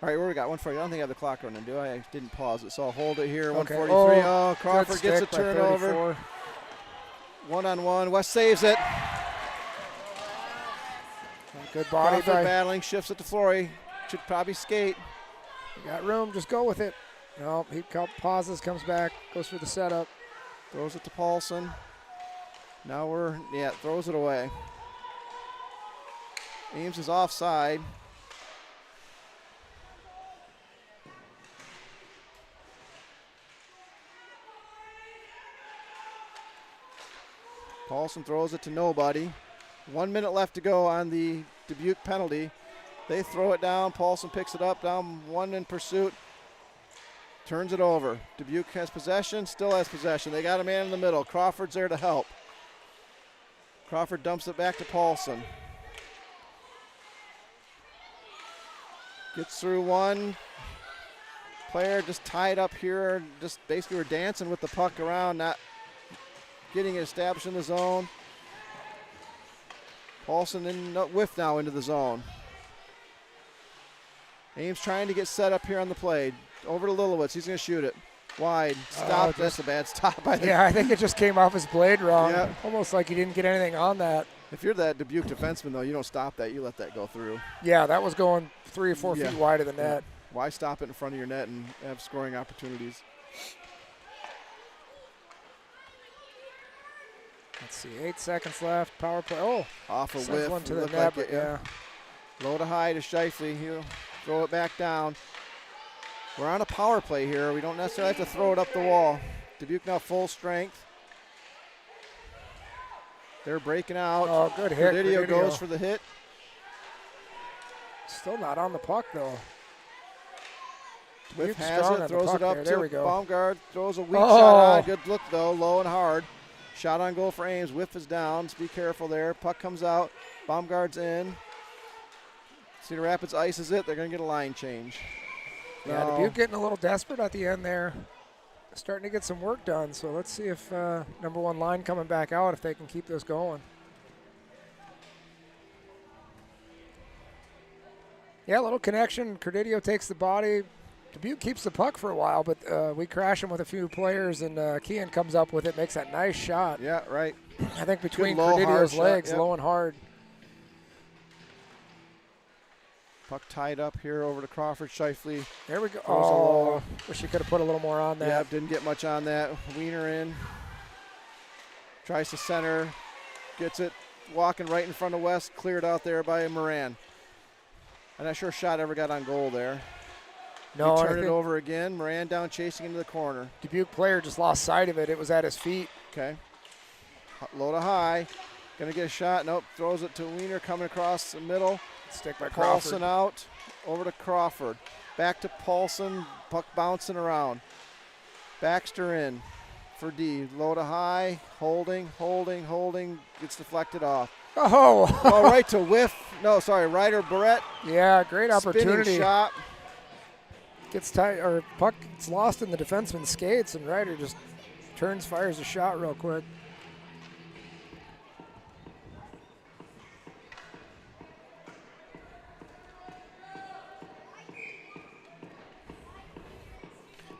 All right, where we got one for you. I don't think I have the clock running, do I? I didn't pause it, so I'll hold it here. Okay. 143. Oh, Crawford Good gets a stick by turnover. 34. One-on-one. West saves it. Good body Crawford by. battling, shifts it to Flory. Should probably skate. You got room, just go with it. No, he pauses, comes back, goes for the setup. Throws it to Paulson. Now throws it away. Ames is offside. Paulson throws it to nobody. 1 minute left to go on the Dubuque penalty. They throw it down. Paulson picks it up, down one in pursuit. Turns it over. Dubuque has possession, still has possession. They got a man in the middle. Crawford's there to help. Crawford dumps it back to Paulson. Gets through one. Player just tied up here. Just basically we're dancing with the puck around, not getting it established in the zone. Paulson in whiff now into the zone. Ames trying to get set up here on the play. Over to Lilowitz. He's going to shoot it. Wide. Stop. That's a bad stop. I think it just came off his blade wrong. Yeah. Almost like he didn't get anything on that. If you're that Dubuque defenseman, though, you don't stop that. You let that go through. Yeah, that was going 3 or 4 feet wide of the net. Why stop it in front of your net and have scoring opportunities? Let's see, 8 seconds left. Power play. Oh, off a sends whiff. one to the Looked net, like but yeah. Low to high to Scheifele. He'll throw it back down. We're on a power play here. We don't necessarily have to throw it up the wall. Dubuque now full strength. They're breaking out. Oh, good hit. Cordidio goes for the hit. Still not on the puck, though. Whiff Dubuque has strong it, on the throws puck it up there. to There we go. Baumgart. Throws a weak Oh. shot on. Good look, though. Low and hard. Shot on goal for Ames. Whiff is down. Just be careful there. Puck comes out. Baumgart's in. Cedar Rapids ices it. They're going to get a line change. Yeah, No. Dubuque getting a little desperate at the end there. Starting to get some work done. So let's see if number 1 line coming back out, if they can keep this going. Yeah, a little connection. Cordidio takes the body. Dubuque keeps the puck for a while, but we crash him with a few players, and Kean comes up with it, makes that nice shot. Yeah, right. I think between low, hard Cordidio's shot, legs, yep. low and hard. Puck tied up here over to Crawford. Scheifele. There we go. Throws a low. Wish he could have put a little more on that. Yeah, didn't get much on that. Wiener in. Tries to center. Gets it. Walking right in front of West. Cleared out there by Moran. I'm not sure a shot ever got on goal there. No, Turn it over again. Moran down chasing into the corner. Dubuque player just lost sight of it. It was at his feet. Okay. Low to high. Going to get a shot. Nope. Throws it to Wiener coming across the middle. Stick by Paulson Crawford. out. Over to Crawford. Back to Paulson. Puck bouncing around. Baxter in for D. Low to high. Holding. Gets deflected off. Oh. Right to whiff. No, sorry. Ryder Barrett. Yeah, great opportunity. Spinning shot. Gets tight, or puck gets lost in the defenseman's skates, and Ryder just turns, fires a shot real quick.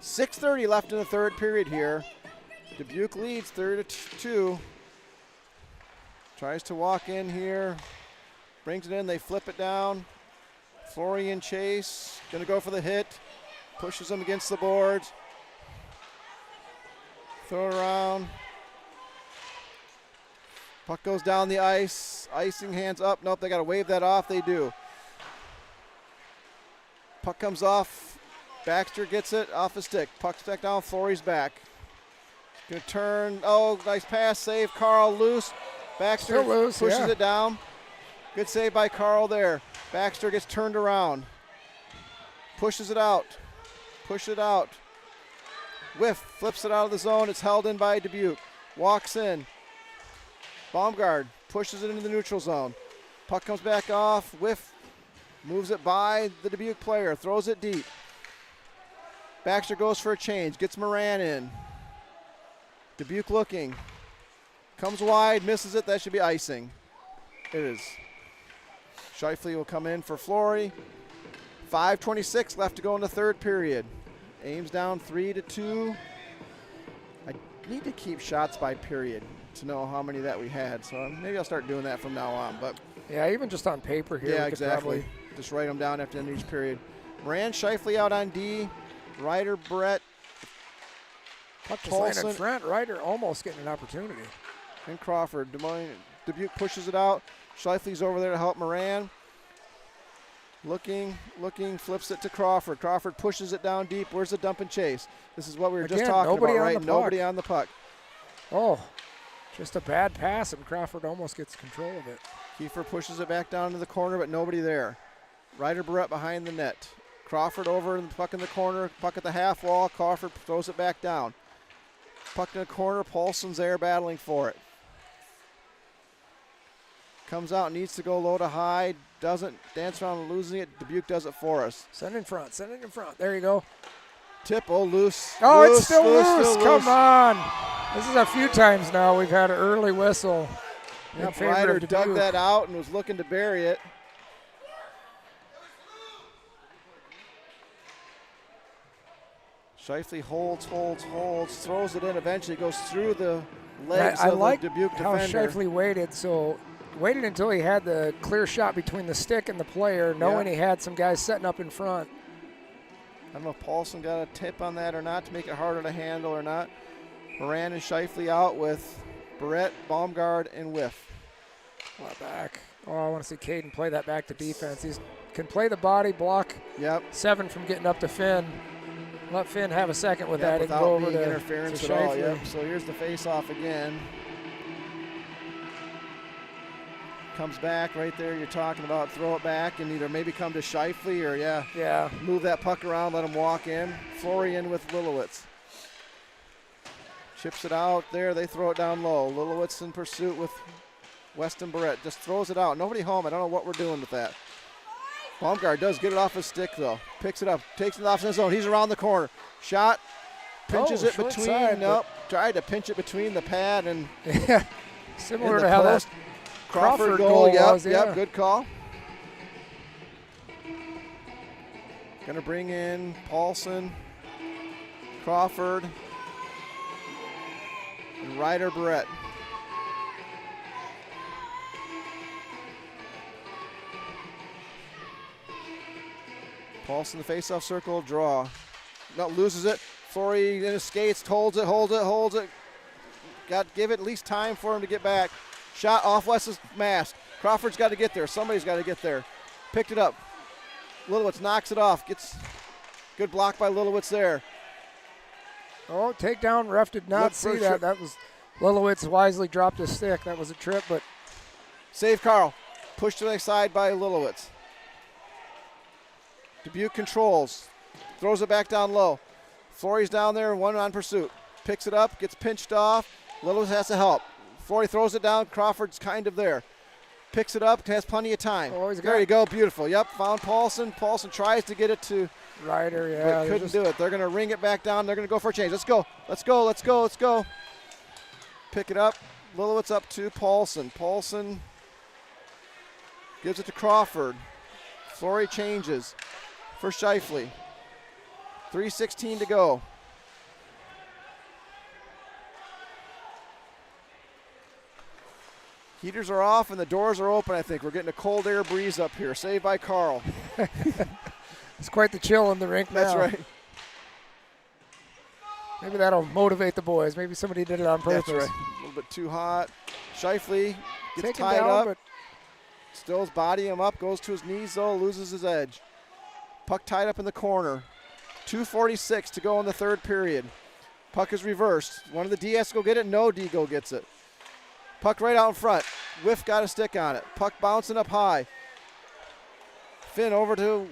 .6:30 left in the third period here. Dubuque leads 3-2. Tries to walk in here. Brings it in. They flip it down. Florian chase. Going to go for the hit. Pushes him against the boards. Throw it around. Puck goes down the ice. Icing hands up. Nope, they got to wave that off. They do. Puck comes off. Baxter gets it off his stick. Puck's back down. Florey's back. Good turn. Oh, nice pass. Save. Carl loose. Baxter loose, pushes yeah. it down. Good save by Carl there. Baxter gets turned around. Pushes it out. Push it out. Whiff. Flips it out of the zone. It's held in by Dubuque. Walks in. Baumgard pushes it into the neutral zone. Puck comes back off. Whiff. Moves it by the Dubuque player. Throws it deep. Baxter goes for a change. Gets Moran in. Dubuque looking. Comes wide. Misses it. That should be icing. It is. Scheifele will come in for Flory. 5:26 left to go in the third period. Ames down 3-2. I need to keep shots by period to know how many that we had. So maybe I'll start doing that from now on. But yeah, even just on paper here. yeah, we could exactly. probably Just write them down after the end of each period. Moran, Scheifele out on D. Ryder, Brett, puck just laying Paulson. in front. Ryder almost getting an opportunity. And Crawford. Dubuque pushes it out. Scheifele's over there to help Moran. Looking, flips it to Crawford. Crawford pushes it down deep. Where's the dump and chase? This is what we were just talking about, right? Nobody on the puck. Oh, just a bad pass, and Crawford almost gets control of it. Kiefer pushes it back down to the corner, but nobody there. Ryder Barrett behind the net. Crawford over and the puck in the corner. Puck at the half wall. Crawford throws it back down. Puck in the corner. Paulson's there battling for it. Comes out, needs to go low to high. Doesn't. Dance around losing it. Dubuque does it for us. Send it in front. Send it in front. There you go. Tip. Oh, loose. Oh, loose, it's still loose. Come loose. on. This is a few times now we've had an early whistle. In Yep, favor Ryder of Dubuque. dug that out and was looking to bury it. Scheifele holds, throws it in. Eventually goes through the legs I of like the Dubuque how defender. Scheifele waited until he had the clear shot between the stick and the player, knowing he had some guys setting up in front. I don't know if Paulson got a tip on that or not to make it harder to handle or not. Moran and Scheifele out with Barrett, Baumgard, and Whiff. Back. Oh, I want to see Caden play that back to defense. He can play the body, block Seven from getting up to Finn. Let Finn have a second with that. Without go over being to interference to at all. Scheifele. Yep. So here's the face-off again. Comes back right there. You're talking about throw it back and either maybe come to Scheifele or move that puck around, let him walk in. Flory in with Lilowitz. Chips it out there. They throw it down low. Lilowitz in pursuit with Weston Barrett. Just throws it out. Nobody home. I don't know what we're doing with that. Baumgard does get it off his stick, though. Picks it up. Takes it off his zone. He's around the corner. Shot. Pinches it between. Side, tried to pinch it betwing the pad and similar to how that Crawford goal was. Yep, good call. Going to bring in Paulson, Crawford, and Ryder Barrett. Paulson, the face-off circle, draw. No, loses it. Flory in his skates, holds it. Got to give it at least time for him to get back. Shot off Wes's mask. Crawford's got to get there. Somebody's got to get there. Picked it up. Lilowitz knocks it off. Gets Good block by Lilowitz there. Oh, takedown. Ref did not see that. That was Lilowitz wisely dropped his stick. That was a trip, but. Save Carl. Pushed to the side by Lilowitz. Dubuque controls. Throws it back down low. Flory's down there, one on pursuit. Picks it up, gets pinched off. Lilowitz has to help. Flory throws it down. Crawford's kind of there. Picks it up, has plenty of time. Oh, there you go, beautiful. Yep, found Paulson. Paulson tries to get it to Ryder, yeah. but couldn't do it. They're going to ring it back down. They're going to go for a change. Let's go. Let's go. Let's go. Let's go. Pick it up. Lilowitz up to Paulson. Paulson gives it to Crawford. Flory changes for Scheifele. 3:16 to go. Heaters are off and the doors are open, I think. We're getting a cold air breeze up here. Saved by Carl. It's quite the chill in the rink now. That's right. Maybe that'll motivate the boys. Maybe somebody did it on purpose. That's right. A little bit too hot. Scheifele gets Taken tied down, up. but Still his body him up. Goes to his knees, though. Loses his edge. Puck tied up in the corner. 2:46 to go in the third period. Puck is reversed. One of the DS go get it. No D go gets it. Puck right out in front. Whiff got a stick on it. Puck bouncing up high. Finn over to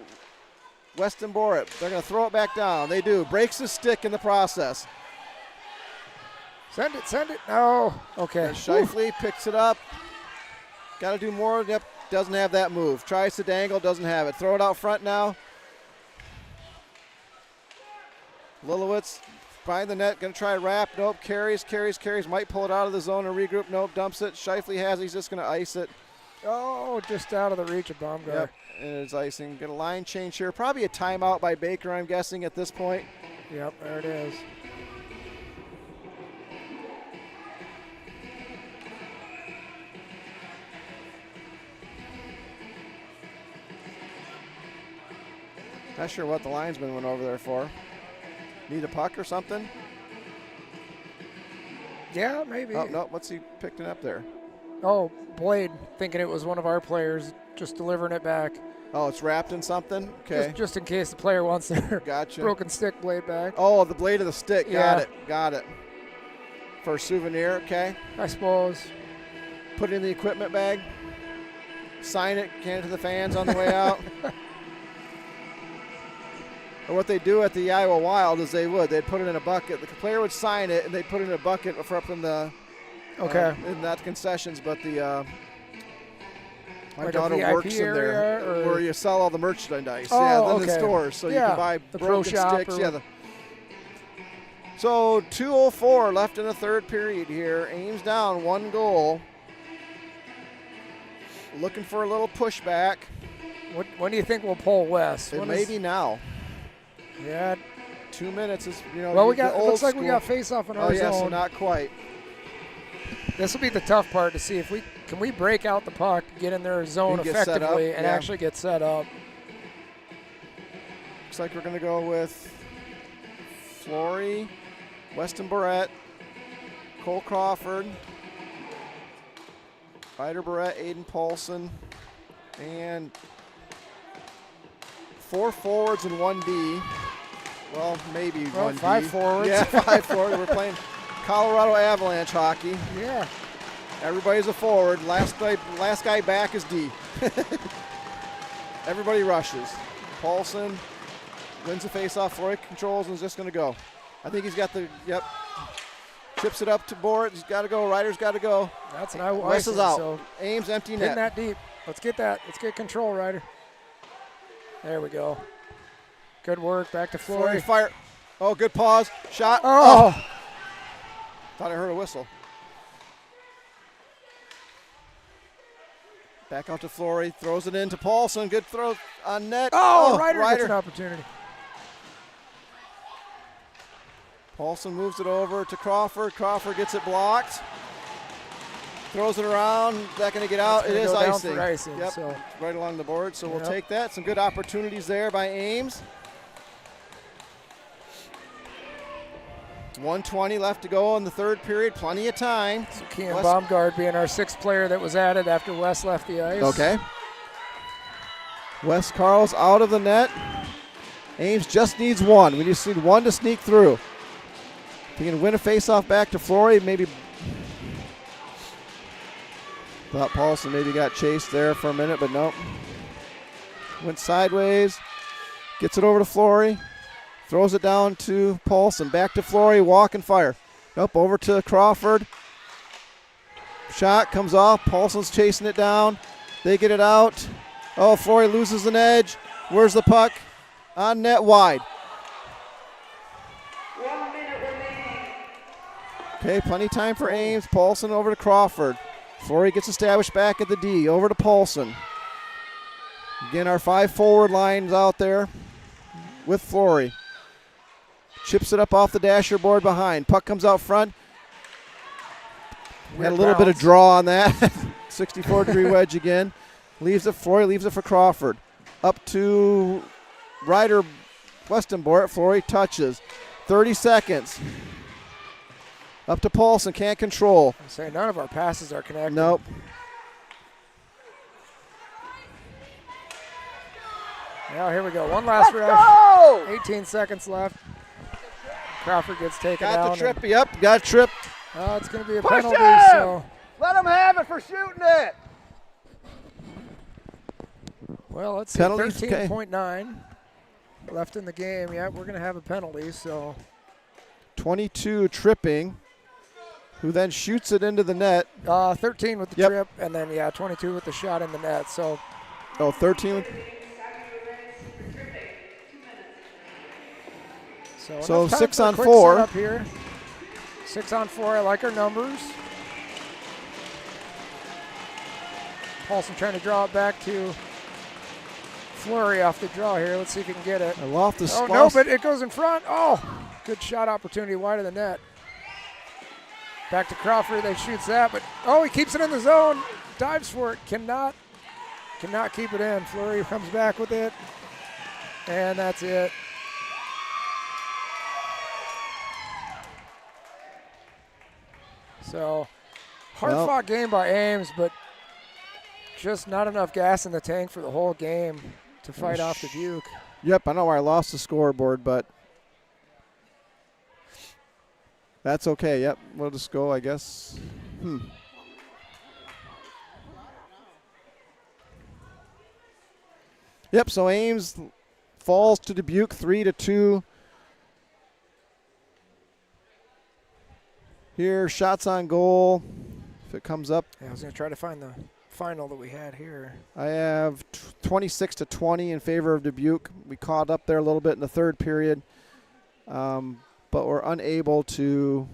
Weston Borat. They're going to throw it back down. They do. Breaks his stick in the process. send it. No. Okay. And Scheifele picks it up. Got to do more. Yep, doesn't have that move. Tries to dangle, doesn't have it. Throw it out front now. Lilowitz behind the net, going to try to wrap. Nope, carries. Might pull it out of the zone and regroup. Nope, dumps it. Scheifele has it. He's just going to ice it. Oh, just out of the reach of Baumgart. Yep, and it's icing. Get a line change here. Probably a timeout by Baker, I'm guessing, at this point. Yep, there it is. Not sure what the linesman went over there for. Need a puck or something? Yeah, maybe. Oh, no, what's he picking up there? Oh, Blade, thinking it was one of our players, just delivering it back. Oh, it's wrapped in something? Okay. Just in case the player wants their Gotcha. broken stick blade back. Oh, the blade of the stick. Yeah. Got it. For a souvenir, okay. I suppose. Put it in the equipment bag. Sign it, hand it to the fans on the way out. Or what they do at the Iowa Wild is they'd put it in a bucket. The player would sign it, and they'd put it in a bucket for up in the in that concessions. But my like daughter works in there where you sell all the merchandise. Oh, in the stores, so you can buy the broken pro shop sticks. So 2:04 left in the third period here. Ames down 1 goal. Looking for a little pushback. When do you think we'll pull West? It may be now. Yeah. 2 minutes is, Well, we got. it looks like we got face-off in our zone. Oh, yeah, so not quite. This will be the tough part to see if we can break out the puck, get in their zone effectively, and actually get set up. Looks like we're going to go with Flory, Weston Barrett, Cole Crawford, Ryder Barrett, Aiden Paulson, and 4 forwards and 1 D. Well, maybe 1 D. 5 forwards. Yeah, 5 forwards. We're playing Colorado Avalanche hockey. Yeah. Everybody's a forward. Last guy back is D. Everybody rushes. Paulson wins the faceoff. Flory controls and is just going to go. I think he's got chips it up to Borat. He's got to go. Ryder's got to go. That's an out. West is out. So Ames empty net. hitting that deep. Let's get that. Let's get control, Ryder. There we go. Good work. Back to Flory. Fire. Oh, good pause. Shot. Oh. Thought I heard a whistle. Back out to Flory. Throws it into Paulson. Good throw on net. Oh, Ryder gets an opportunity. Paulson moves it over to Crawford. Crawford gets it blocked. Throws it around. Not going to get out. It is icing. Yep, so. right along the board. So we'll take that. Some good opportunities there by Ames. 1:20 left to go in the third period. Plenty of time. So Kean Baumgart being our 6th player that was added after Wes left the ice. Okay. Wes Carl's out of the net. Ames just needs one. We just need one to sneak through. If he can win a faceoff back to Flory, maybe. Thought Paulson maybe got chased there for a minute, but nope. Went sideways. Gets it over to Flory. Throws it down to Paulson. Back to Flory. Walk and fire. Nope, over to Crawford. Shot comes off. Paulson's chasing it down. They get it out. Oh, Flory loses an edge. Where's the puck? On net wide. 1 minute remaining. Okay, plenty of time for Ames. Paulson over to Crawford. Flory gets established back at the D. Over to Paulson. Again, our 5 forward lines out there with Flory. Chips it up off the dasher board behind. Puck comes out front. Had a little bit of draw on that. 64-degree wedge again. Leaves it. Flory leaves it for Crawford. Up to Ryder Westenbort. Flory touches. 30 seconds. Up to Paulson. Can't control. I'm saying none of our passes are connected. Nope. Now here we go. One last ref. 18 seconds left. Crawford gets taken out. Got the trip. Yep, got tripped. It's going to be a Push penalty. him! So, Let him have it for shooting it. well, let's see. Penalties, okay. 13.9 left in the game. Yeah, we're going to have a penalty. So 22 tripping, who then shoots it into the net. 13 with the Yep. trip, and then 22 with the shot in the net. So 13. So enough time 6 for a on quick 4. setup here. 6 on 4. I like our numbers. Paulson trying to draw it back to Fleury off the draw here. Let's see if he can get it. I lost the Oh, no, but it goes in front. Oh, good shot opportunity wide of the net. Back to Crawford. They shoots that, but he keeps it in the zone. Dives for it. Cannot keep it in. Fleury comes back with it, and that's it. So, hard-fought game by Ames, but just not enough gas in the tank for the whole game to fight off Dubuque. Yep, I know where I lost the scoreboard, but that's okay. Yep, we'll just go, I guess. Yep, so Ames falls to Dubuque 3-2. Here, shots on goal. If it comes up. Yeah, I was going to try to find the final that we had here. I have 26-20 in favor of Dubuque. We caught up there a little bit in the third period, but we're unable to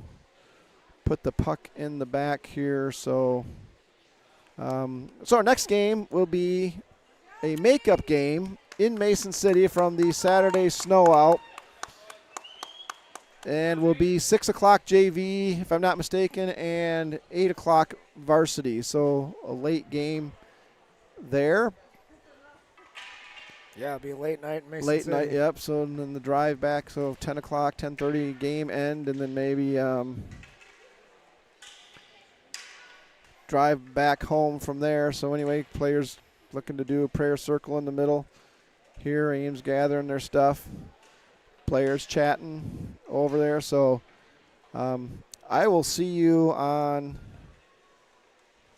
put the puck in the back here. So our next game will be a makeup game in Mason City from the Saturday snow out. And will be 6 o'clock JV, if I'm not mistaken, and 8 o'clock varsity. So a late game there. Yeah, it'll be a late night in Mason Late City. night, yep. So then the drive back, so 10 o'clock, 10:30 game end, and then maybe drive back home from there. So anyway, players looking to do a prayer circle in the middle. Here, Ames gathering their stuff. Players chatting over there. So I will see you on.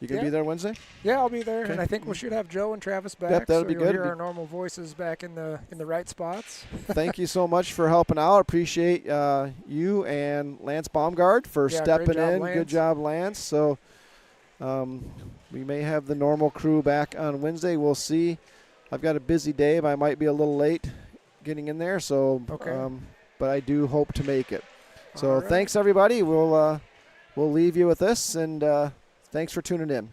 You going to be there Wednesday? Yeah, I'll be there, Okay. and I think we should have Joe and Travis back. Yep, that'll be you'll good. Hear our normal voices back in the right spots. Thank you so much for helping out. Appreciate you and Lance Baumgart for stepping great job, in. Lance. Good job, Lance. So we may have the normal crew back on Wednesday. We'll see. I've got a busy day, but I might be a little late getting in there. So, but I do hope to make it. So All right. Thanks, everybody. We'll leave you with this, and thanks for tuning in.